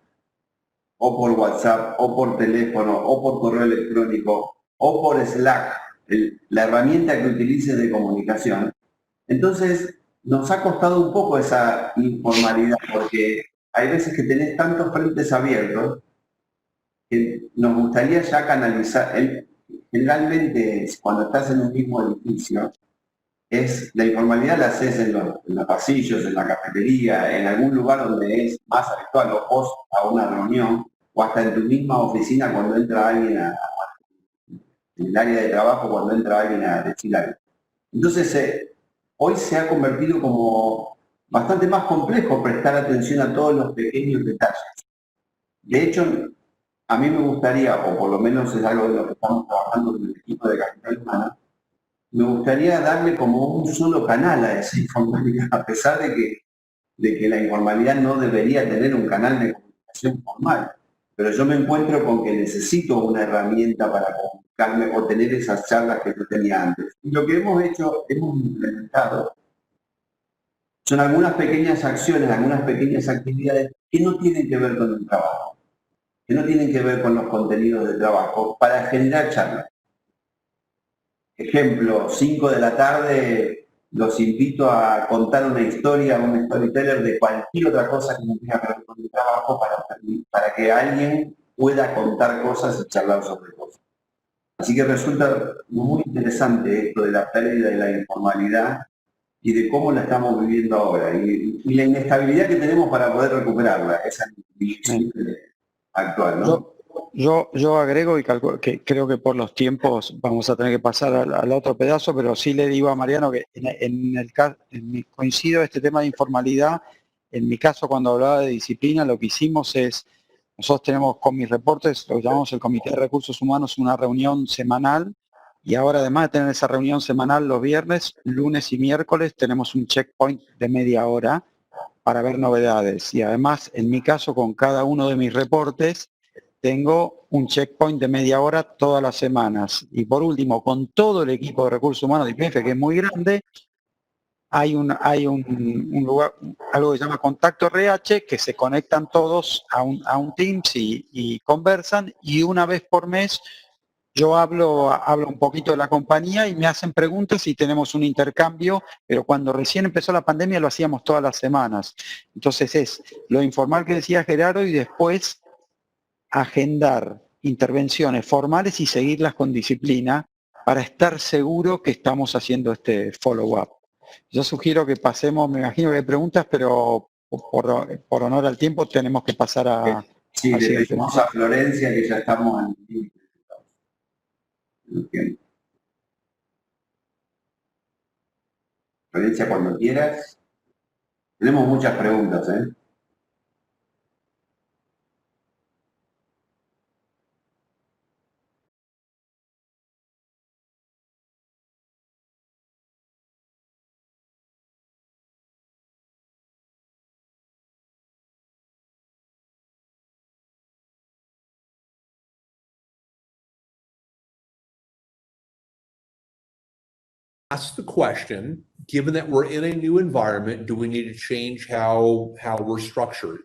o por WhatsApp, o por teléfono, o por correo electrónico, o por Slack, la herramienta que utilices de comunicación. Entonces, nos ha costado un poco esa informalidad, porque hay veces que tenés tantos frentes abiertos que nos gustaría ya canalizar. Generalmente, cuando estás en un mismo edificio, la informalidad la haces en los pasillos, en la cafetería, en algún lugar donde es más habitual, o vos a una reunión, o hasta en tu misma oficina cuando entra alguien en el área de trabajo, cuando entra alguien a decir algo. Entonces, hoy se ha convertido como bastante más complejo prestar atención a todos los pequeños detalles. De hecho, a mí me gustaría, o por lo menos es algo de lo que estamos trabajando con el equipo de capital humana, me gustaría darle como un solo canal a esa informalidad, a pesar de que la informalidad no debería tener un canal de comunicación formal. Pero yo me encuentro con que necesito una herramienta para comunicarme o tener esas charlas que yo tenía antes. Y lo que hemos hecho, hemos implementado, son algunas pequeñas acciones, algunas pequeñas actividades que no tienen que ver con el trabajo, que no tienen que ver con los contenidos de trabajo, para generar charlas. Ejemplo, 5 de la tarde, los invito a contar una historia, un storyteller de cualquier otra cosa que no tenga que ver con el trabajo para que alguien pueda contar cosas y charlar sobre cosas. Así que resulta muy interesante esto de la pérdida de la informalidad y de cómo la estamos viviendo ahora y la inestabilidad que tenemos para poder recuperarla, esa inestabilidad actual, ¿no? Yo agrego y calculo que creo que por los tiempos vamos a tener que pasar al otro pedazo, pero sí le digo a Mariano que coincido este tema de informalidad. En mi caso, cuando hablaba de disciplina, lo que hicimos es, nosotros tenemos con mis reportes, lo que llamamos el Comité de Recursos Humanos, una reunión semanal, y ahora además de tener esa reunión semanal los viernes, lunes y miércoles, tenemos un checkpoint de media hora para ver novedades. Y además, en mi caso, con cada uno de mis reportes, tengo un checkpoint de media hora todas las semanas. Y por último, con todo el equipo de recursos humanos de IPF, que es muy grande, hay un lugar, algo que se llama contacto RH, que se conectan todos a un Teams y conversan, y una vez por mes yo hablo un poquito de la compañía y me hacen preguntas y tenemos un intercambio, pero cuando recién empezó la pandemia lo hacíamos todas las semanas. Entonces es lo informal que decía Gerardo y después agendar intervenciones formales y seguirlas con disciplina para estar seguro que estamos haciendo este follow-up. Yo sugiero que pasemos, me imagino que hay preguntas, pero por honor al tiempo tenemos que pasar a... Sí, le pedimos a Florencia que ya estamos en el tiempo. Florencia, cuando quieras. Tenemos muchas preguntas, ¿eh? Ask the question, given that we're in a new environment, do we need to change how we're structured?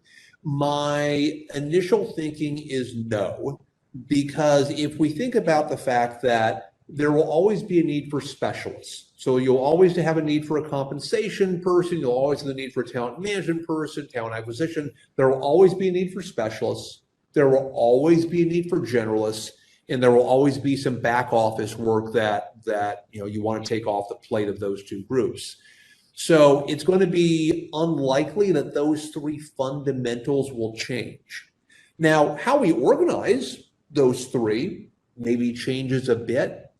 My initial thinking is no, because if we think about the fact that there will always be a need for specialists. So you'll always have a need for a compensation person, you'll always have the need for a talent management person, talent acquisition. There will always be a need for specialists. There will always be a need for generalists. And there will always be some back office work that you want to take off the plate of those two groups. So it's going to be unlikely that those three fundamentals will change. Now, how we organize those three maybe changes a bit,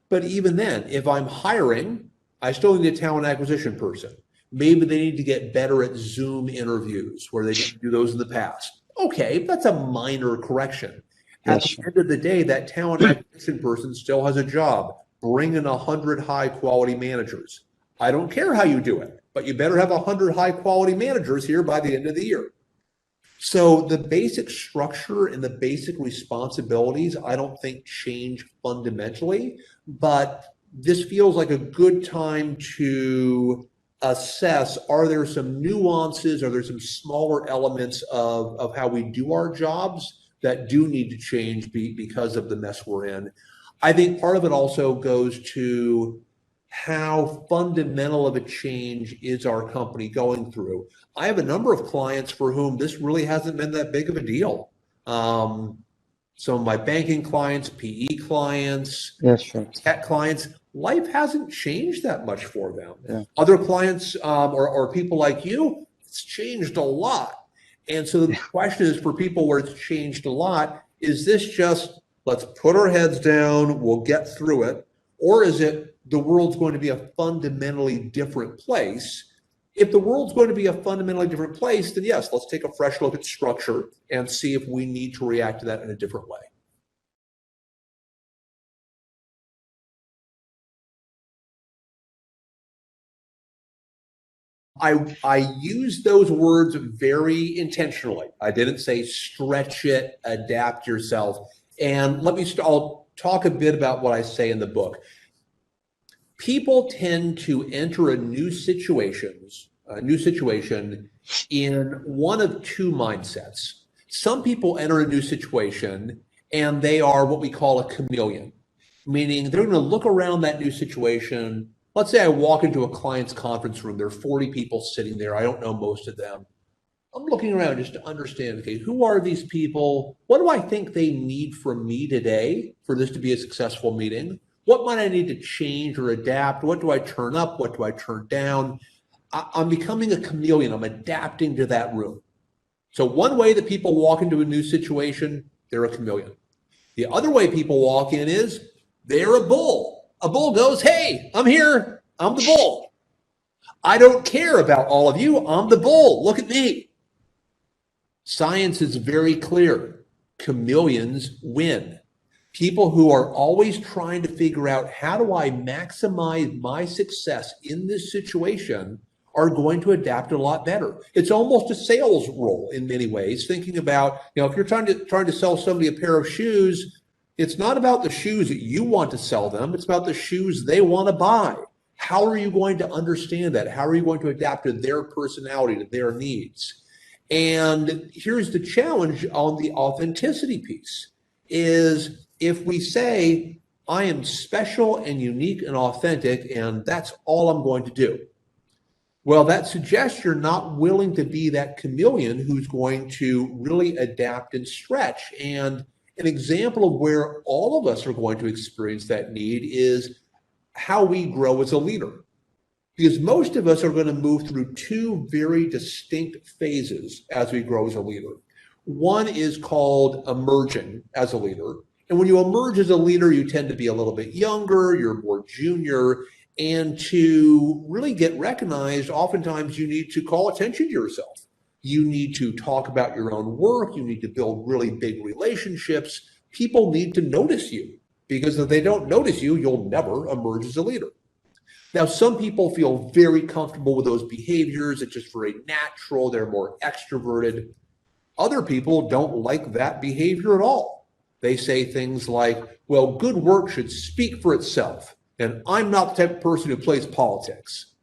but even then, if I'm hiring, I still need a talent acquisition person. Maybe they need to get better at Zoom interviews where they didn't do those in the past. Okay, that's a minor correction. At the end of the day, that talent acquisition person still has a job. Bring in 100 high-quality managers. I don't care how you do it, but you better have 100 high-quality managers here by the end of the year. So the basic structure and the basic responsibilities, I don't think change fundamentally, but this feels like a good time to assess, are there some nuances, are there some smaller elements of how we do our jobs that do need to change because of the mess we're in. I think part of it also goes to how fundamental of a change is our company going through. I have a number of clients for whom this really hasn't been that big of a deal. Some of my banking clients, PE clients, tech clients, life hasn't changed that much for them. Yeah. Other clients or people like you, it's changed a lot. And so the question is for people where it's changed a lot, is this just, let's put our heads down, we'll get through it, or is it the world's going to be a fundamentally different place If the world's going to be a fundamentally different place, then yes, let's take a fresh look at structure and see if we need to react to that in a different way. I use those words very intentionally. I didn't say stretch it, adapt yourself. And I'll talk a bit about what I say in the book. People tend to enter a new situation in one of two mindsets. Some people enter a new situation and they are what we call a chameleon, meaning they're going to look around that new situation. Let's say I walk into a client's conference room. There are 40 people sitting there. I don't know most of them. I'm looking around just to understand, okay, who are these people? What do I think they need from me today for this to be a successful meeting? What might I need to change or adapt? What do I turn up? What do I turn down? I'm becoming a chameleon. I'm adapting to that room. So one way that people walk into a new situation, they're a chameleon. The other way people walk in is they're a bull. A bull goes, hey, I'm here. I'm the bull. I don't care about all of you. I'm the bull. Look at me. Science is very clear. Chameleons win. People who are always trying to figure out how do I maximize my success in this situation are going to adapt a lot better. It's almost a sales role in many ways, thinking about, if you're trying to sell somebody a pair of shoes, it's not about the shoes that you want to sell them. It's about the shoes they want to buy. How are you going to understand that? How are you going to adapt to their personality, to their needs? And here's the challenge on the authenticity piece is if we say, I am special and unique and authentic, and that's all I'm going to do. Well, that suggests you're not willing to be that chameleon who's going to really adapt and stretch. And an example of where all of us are going to experience that need is how we grow as a leader. Because most of us are going to move through two very distinct phases as we grow as a leader. One is called emerging as a leader. And when you emerge as a leader, you tend to be a little bit younger, you're more junior, and to really get recognized, oftentimes you need to call attention to yourself. You need to talk about your own work. You need to build really big relationships. People need to notice you because if they don't notice you, you'll never emerge as a leader. Now, some people feel very comfortable with those behaviors. It's just very natural. They're more extroverted. Other people don't like that behavior at all. They say things like, well, good work should speak for itself. And I'm not the type of person who plays politics.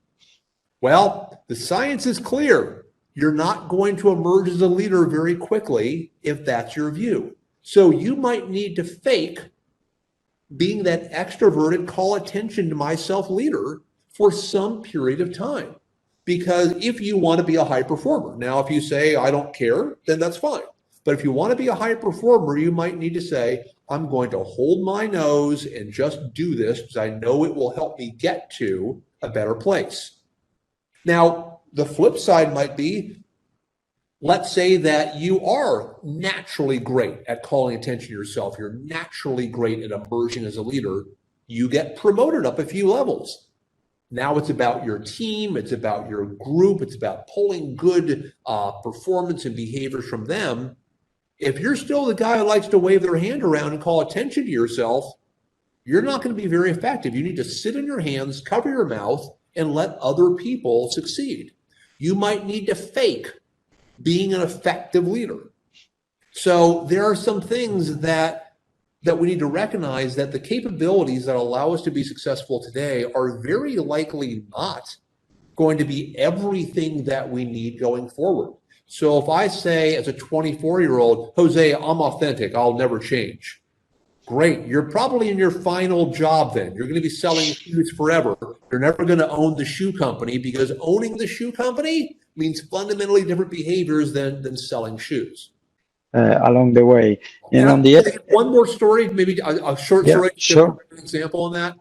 Well, the science is clear. You're not going to emerge as a leader very quickly if that's your view. So you might need to fake being that extroverted, call attention to myself leader for some period of time. Because if you want to be a high performer, now if you say, I don't care, then that's fine. But if you want to be a high performer, you might need to say, I'm going to hold my nose and just do this because I know it will help me get to a better place. Now, the flip side might be, let's say that you are naturally great at calling attention to yourself. You're naturally great at emerging as a leader. You get promoted up a few levels. Now it's about your team. It's about your group. It's about pulling good performance and behaviors from them. If you're still the guy who likes to wave their hand around and call attention to yourself, you're not going to be very effective. You need to sit in your hands, cover your mouth, and let other people succeed. You might need to fake being an effective leader. So there are some things that we need to recognize that the capabilities that allow us to be successful today are very likely not going to be everything that we need going forward. So if I say as a 24-year-old, Jose, I'm authentic, I'll never change. Great. You're probably in your final job then. You're going to be selling shoes forever. You're never going to own the shoe company because owning the shoe company means fundamentally different behaviors than selling shoes. Along the way. And on the other, one more story, maybe a short story, sure. An example on that.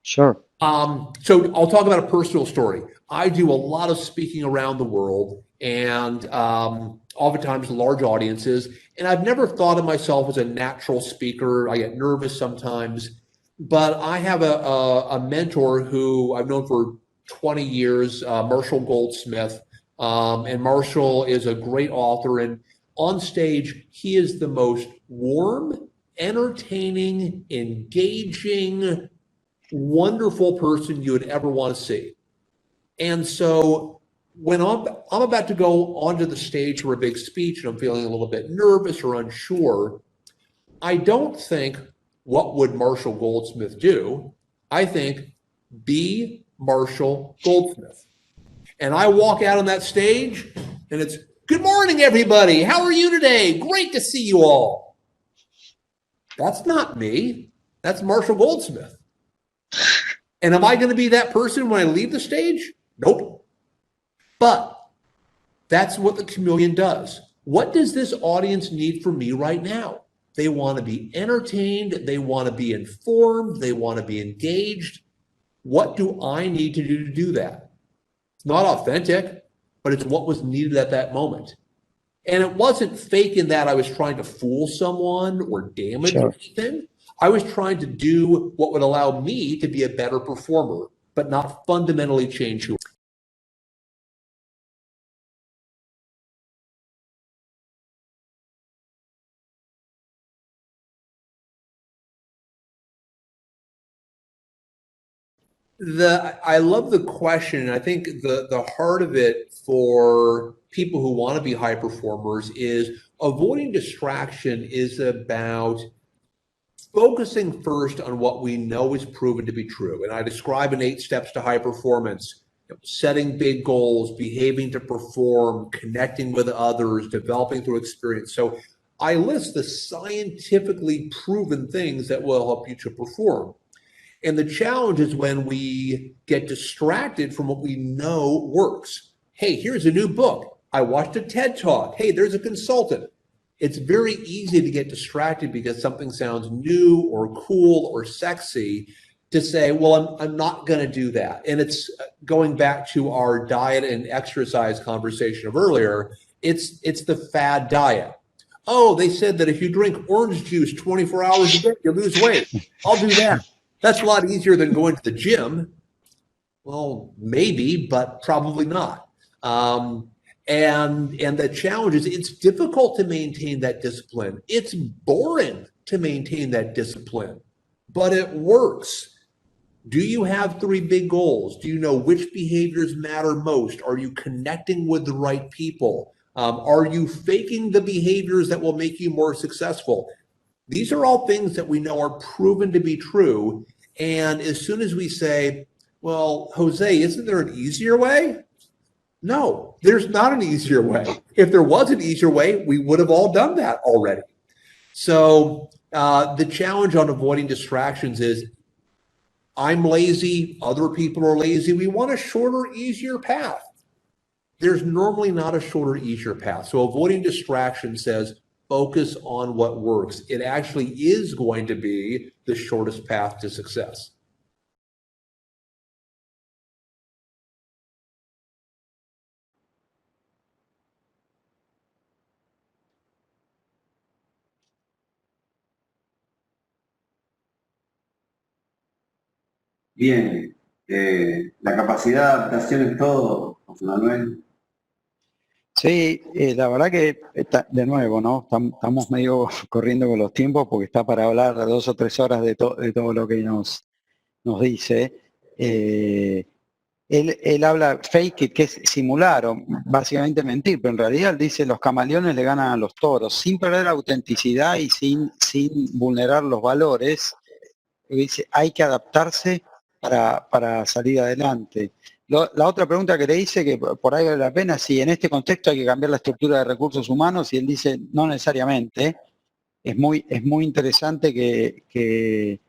Sure. So I'll talk about a personal story. I do a lot of speaking around the world and oftentimes large audiences. And I've never thought of myself as a natural speaker. I get nervous sometimes, but I have a mentor who I've known for 20 years, Marshall Goldsmith. And Marshall is a great author. And on stage, he is the most warm, entertaining, engaging, wonderful person you would ever want to see. And so when I'm about to go onto the stage for a big speech and I'm feeling a little bit nervous or unsure, I don't think, what would Marshall Goldsmith do? I think, be Marshall Goldsmith. And I walk out on that stage and it's, good morning, everybody. How are you today? Great to see you all. That's not me. That's Marshall Goldsmith. And am I going to be that person when I leave the stage? Nope. But that's what the chameleon does. What does this audience need from me right now? They want to be entertained. They want to be informed. They want to be engaged. What do I need to do that? It's not authentic, but it's what was needed at that moment. And it wasn't fake in that I was trying to fool someone or damage anything. I was trying to do what would allow me to be a better performer, but not fundamentally change who. I love the question. And I think the heart of it for people who want to be high performers is avoiding distraction is about focusing first on what we know is proven to be true. And I describe in 8 steps to high performance, setting big goals, behaving to perform, connecting with others, developing through experience. So I list the scientifically proven things that will help you to perform. And the challenge is when we get distracted from what we know works. Hey, here's a new book. I watched a TED Talk. Hey, there's a consultant. It's very easy to get distracted because something sounds new or cool or sexy to say, well, I'm not going to do that. And it's going back to our diet and exercise conversation of earlier. It's the fad diet. Oh, they said that if you drink orange juice 24 hours a day, you lose weight. I'll do that. That's a lot easier than going to the gym. Well, maybe, but probably not. And the challenge is it's difficult to maintain that discipline. It's boring to maintain that discipline, but it works. Do you have 3 big goals? Do you know which behaviors matter most? Are you connecting with the right people? Are you faking the behaviors that will make you more successful? These are all things that we know are proven to be true. And as soon as we say, well, Jose, isn't there an easier way? No, there's not an easier way. If there was an easier way, we would have all done that already. So the challenge on avoiding distractions is I'm lazy, other people are lazy. We want a shorter, easier path. There's normally not a shorter, easier path. So avoiding distraction says focus on what works. It actually is going to be the shortest path to success. Bien, la capacidad de adaptación es todo, José Manuel. Sí, la verdad que, de nuevo, ¿no? Estamos medio corriendo con los tiempos porque está para hablar 2 o 3 horas de todo lo que nos dice. Él habla fake it, que es simular o básicamente mentir, pero en realidad él dice los camaleones le ganan a los toros, sin perder autenticidad y sin vulnerar los valores. Dice, hay que adaptarse para salir adelante. La otra pregunta que le hice, que por ahí vale la pena, si en este contexto hay que cambiar la estructura de recursos humanos, y él dice, no necesariamente. Es muy interesante que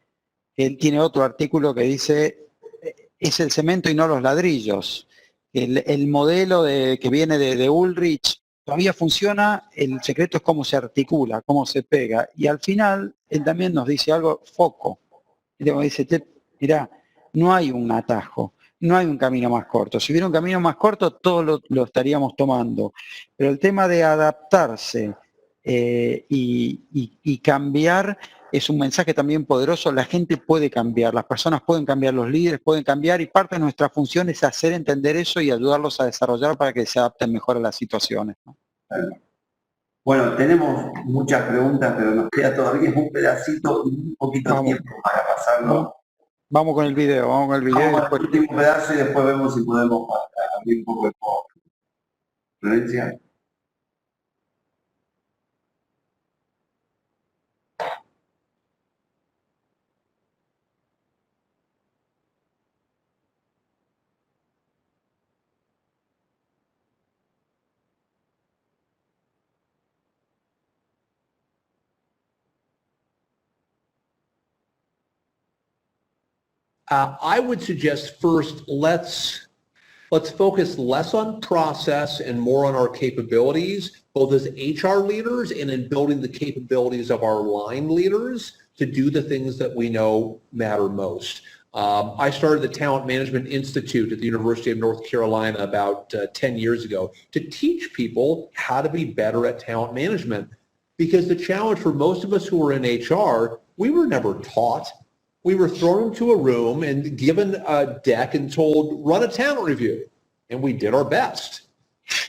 él tiene otro artículo que dice, es el cemento y no los ladrillos. El modelo que viene de Ulrich todavía funciona, el secreto es cómo se articula, cómo se pega. Y al final, él también nos dice algo, foco. Y dice, mirá, no hay un atajo. No hay un camino más corto. Si hubiera un camino más corto, todos lo estaríamos tomando. Pero el tema de adaptarse y cambiar es un mensaje también poderoso. La gente puede cambiar, las personas pueden cambiar, los líderes pueden cambiar, y parte de nuestra función es hacer entender eso y ayudarlos a desarrollar para que se adapten mejor a las situaciones, ¿no? Bueno, tenemos muchas preguntas, pero nos queda todavía un pedacito, un poquito de tiempo para pasarlo. Vamos con el video, vamos con el video. Vamos con el último pedazo y después vemos si podemos abrir un poco de foco. Florencia. I would suggest first, let's focus less on process and more on our capabilities, both as HR leaders and in building the capabilities of our line leaders to do the things that we know matter most. I started the Talent Management Institute at the University of North Carolina about 10 years ago to teach people how to be better at talent management, because the challenge for most of us who are in HR, we were never taught. We were thrown into a room and given a deck and told, run a talent review. And we did our best.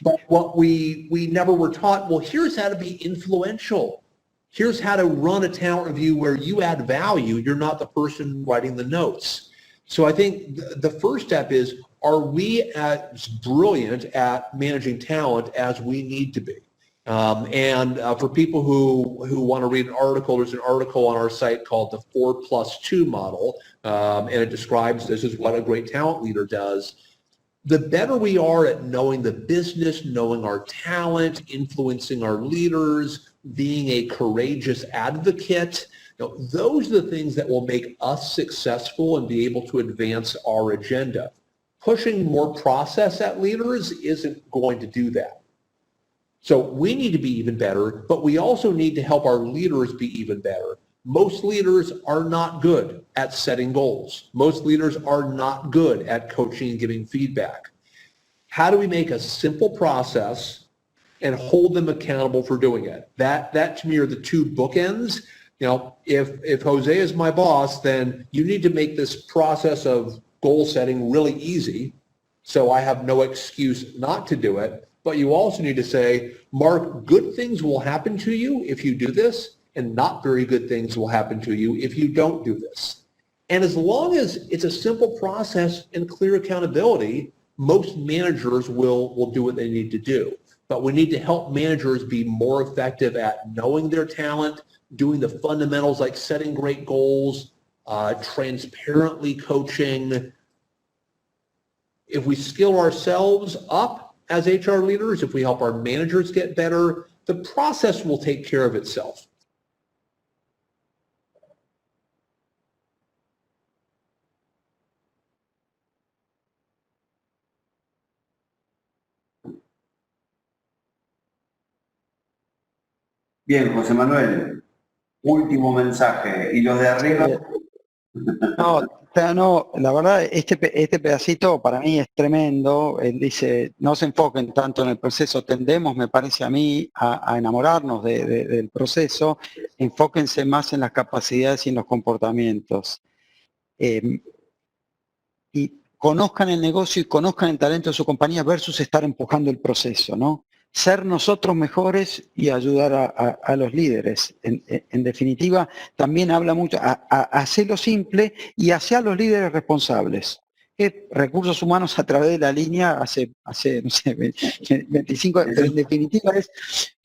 But what we never were taught, well, here's how to be influential. Here's how to run a talent review where you add value. You're not the person writing the notes. So I think the first step is, are we as brilliant at managing talent as we need to be? For people who want to read an article, there's an article on our site called the 4+2 model, and it describes this is what a great talent leader does. The better we are at knowing the business, knowing our talent, influencing our leaders, being a courageous advocate, those are the things that will make us successful and be able to advance our agenda. Pushing more process at leaders isn't going to do that. So we need to be even better, but we also need to help our leaders be even better. Most leaders are not good at setting goals. Most leaders are not good at coaching and giving feedback. How do we make a simple process and hold them accountable for doing it? That to me are the two bookends. If Jose is my boss, then you need to make this process of goal setting really easy, so I have no excuse not to do it. But you also need to say, Mark, good things will happen to you if you do this, and not very good things will happen to you if you don't do this. And as long as it's a simple process and clear accountability, most managers will do what they need to do. But we need to help managers be more effective at knowing their talent, doing the fundamentals like setting great goals, transparently coaching. If we skill ourselves up as HR leaders, if we help our managers get better, the process will take care of itself. Bien, José Manuel, último mensaje. ¿Y los de arriba? No, la verdad, este pedacito para mí es tremendo. Él dice, no se enfoquen tanto en el proceso, tendemos, me parece a mí, a enamorarnos del proceso, enfóquense más en las capacidades y en los comportamientos. Y conozcan el negocio y conozcan el talento de su compañía versus estar empujando el proceso, ¿no? Ser nosotros mejores y ayudar a los líderes. En definitiva, también habla mucho a hacerlo simple y hacer a los líderes responsables. Recursos humanos a través de la línea hace no sé, 25 años, pero en definitiva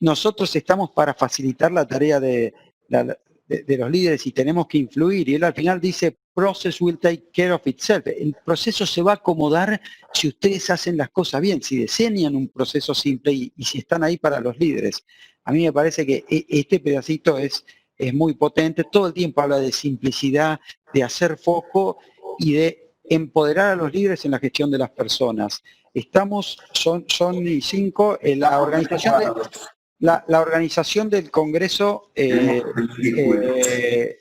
nosotros estamos para facilitar la tarea de los líderes y tenemos que influir. Y él al final dice, process will take care of itself. El proceso se va a acomodar si ustedes hacen las cosas bien, si diseñan un proceso simple y si están ahí para los líderes. A mí me parece que este pedacito es muy potente. Todo el tiempo habla de simplicidad, de hacer foco y de empoderar a los líderes en la gestión de las personas. Son 5, la organización del Congreso,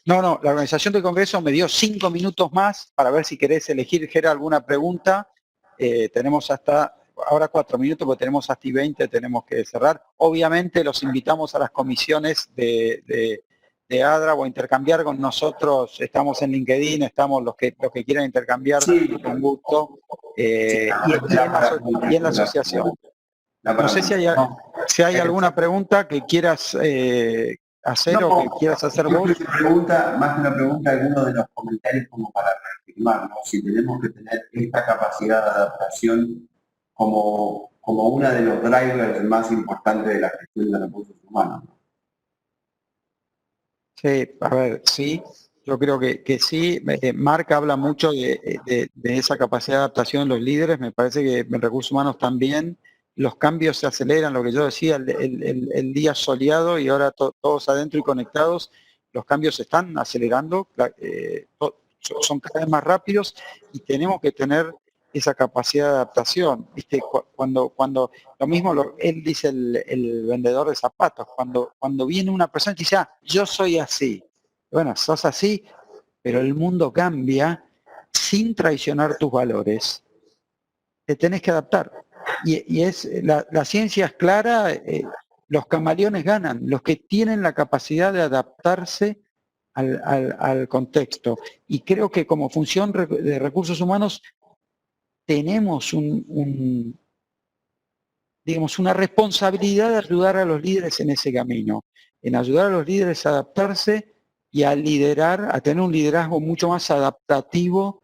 la organización del Congreso me dio 5 minutos más para ver si querés elegir, Gera, alguna pregunta. Tenemos hasta ahora 4 minutos, porque tenemos hasta 20, tenemos que cerrar. Obviamente los invitamos a las comisiones de de ADRA o intercambiar con nosotros, estamos en LinkedIn, estamos los que quieran intercambiar con gusto, y en la asociación. No sé si hay alguna pregunta que quieras hacer o que quieras hacer vos. Más que una pregunta, algunos de los comentarios como para reafirmar, ¿no? Si tenemos que tener esta capacidad de adaptación como una de los drivers más importantes de la gestión de recursos humanos, ¿no? Sí, a ver, sí, yo creo que sí. Marc habla mucho de esa capacidad de adaptación de los líderes. Me parece que en recursos humanos también los cambios se aceleran, lo que yo decía, el día soleado y ahora todos adentro y conectados, los cambios se están acelerando, son cada vez más rápidos y tenemos que tener esa capacidad de adaptación. ¿Viste? Cuando lo mismo él dice el vendedor de zapatos, cuando viene una persona y dice, yo soy así. Bueno, sos así, pero el mundo cambia sin traicionar tus valores. Te tenés que adaptar. Y la ciencia es clara, los camaleones ganan, los que tienen la capacidad de adaptarse al contexto. Y creo que como función de recursos humanos tenemos digamos, una responsabilidad de ayudar a los líderes en ese camino, en ayudar a los líderes a adaptarse y a liderar, a tener un liderazgo mucho más adaptativo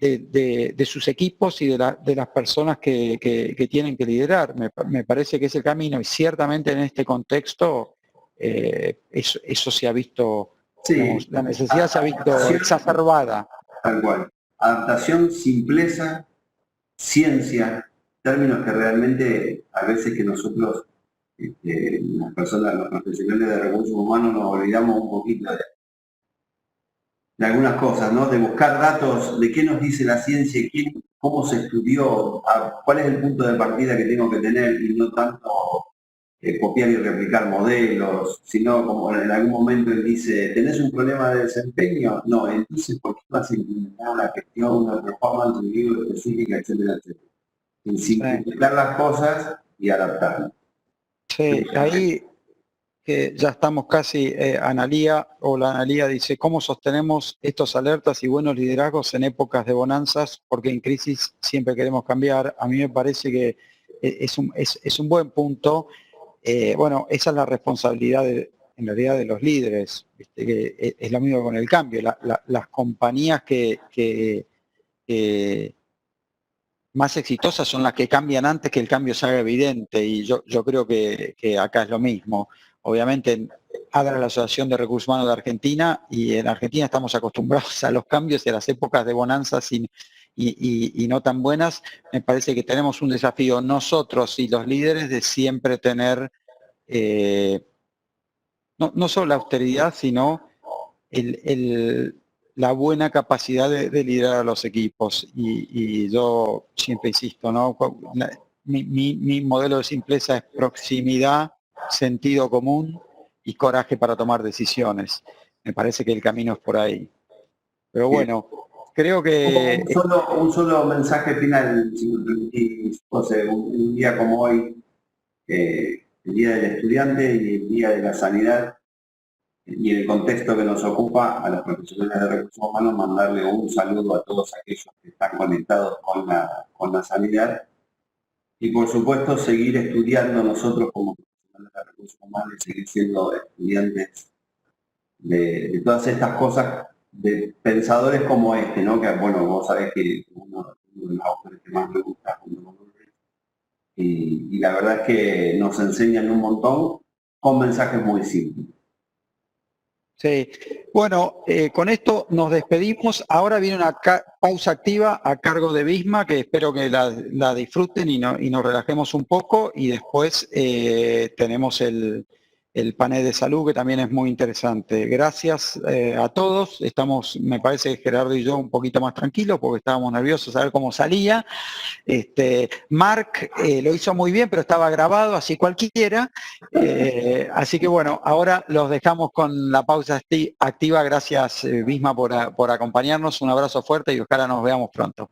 de sus equipos y de las personas que tienen que liderar. Me parece que es el camino y ciertamente en este contexto eso se ha visto, digamos, la necesidad se ha visto exacerbada. Tal cual. Adaptación, simpleza, ciencia, términos que realmente a veces que nosotros, las personas, los profesionales de recursos humanos, nos olvidamos un poquito de algunas cosas, ¿no? De buscar datos, de qué nos dice la ciencia, cómo se estudió, cuál es el punto de partida que tengo que tener y no tanto copiar y replicar modelos, sino como en algún momento él dice, ¿tenés un problema de desempeño? No, entonces ¿por qué vas a implementar una gestión, una performance review específica, etcétera, etcétera? En simplificar las cosas y adaptarlas. Sí, ahí que ya estamos casi, Analía dice, ¿cómo sostenemos estos alertas y buenos liderazgos en épocas de bonanzas? Porque en crisis siempre queremos cambiar. A mí me parece que es un buen punto. Bueno, esa es la responsabilidad en realidad de los líderes, ¿viste? Que es lo mismo con el cambio. Las compañías que más exitosas son las que cambian antes que el cambio se haga evidente, y yo creo que acá es lo mismo. Obviamente, ADRA, la Asociación de Recursos Humanos de Argentina, y en Argentina estamos acostumbrados a los cambios y a las épocas de bonanzas y no tan buenas. Me parece que tenemos un desafío nosotros y los líderes de siempre tener no solo la austeridad, sino la buena capacidad de liderar a los equipos. Y yo siempre insisto, ¿no? Mi modelo de simpleza es proximidad, sentido común y coraje para tomar decisiones. Me parece que el camino es por ahí. Pero bueno, creo que... Un solo mensaje final, si me permitís, José. Un día como hoy, el Día del Estudiante y el Día de la Sanidad, y en el contexto que nos ocupa, a los profesionales de recursos humanos, mandarle un saludo a todos aquellos que están conectados con la sanidad. Y por supuesto, seguir estudiando nosotros como profesionales de recursos humanos, y seguir siendo estudiantes de todas estas cosas, de pensadores como este, ¿no? Que bueno, vos sabés que uno de los autores que más me gusta, y la verdad es que nos enseñan un montón con mensajes muy simples. Sí, bueno, con esto nos despedimos. Ahora viene una pausa activa a cargo de Visma, que espero que la disfruten y nos relajemos un poco, y después tenemos el panel de salud, que también es muy interesante. Gracias a todos. Estamos, me parece, Gerardo y yo un poquito más tranquilos porque estábamos nerviosos a ver cómo salía. Marc lo hizo muy bien, pero estaba grabado, así cualquiera. Así que bueno, ahora los dejamos con la pausa activa. Gracias, Visma, por acompañarnos. Un abrazo fuerte y ojalá nos veamos pronto.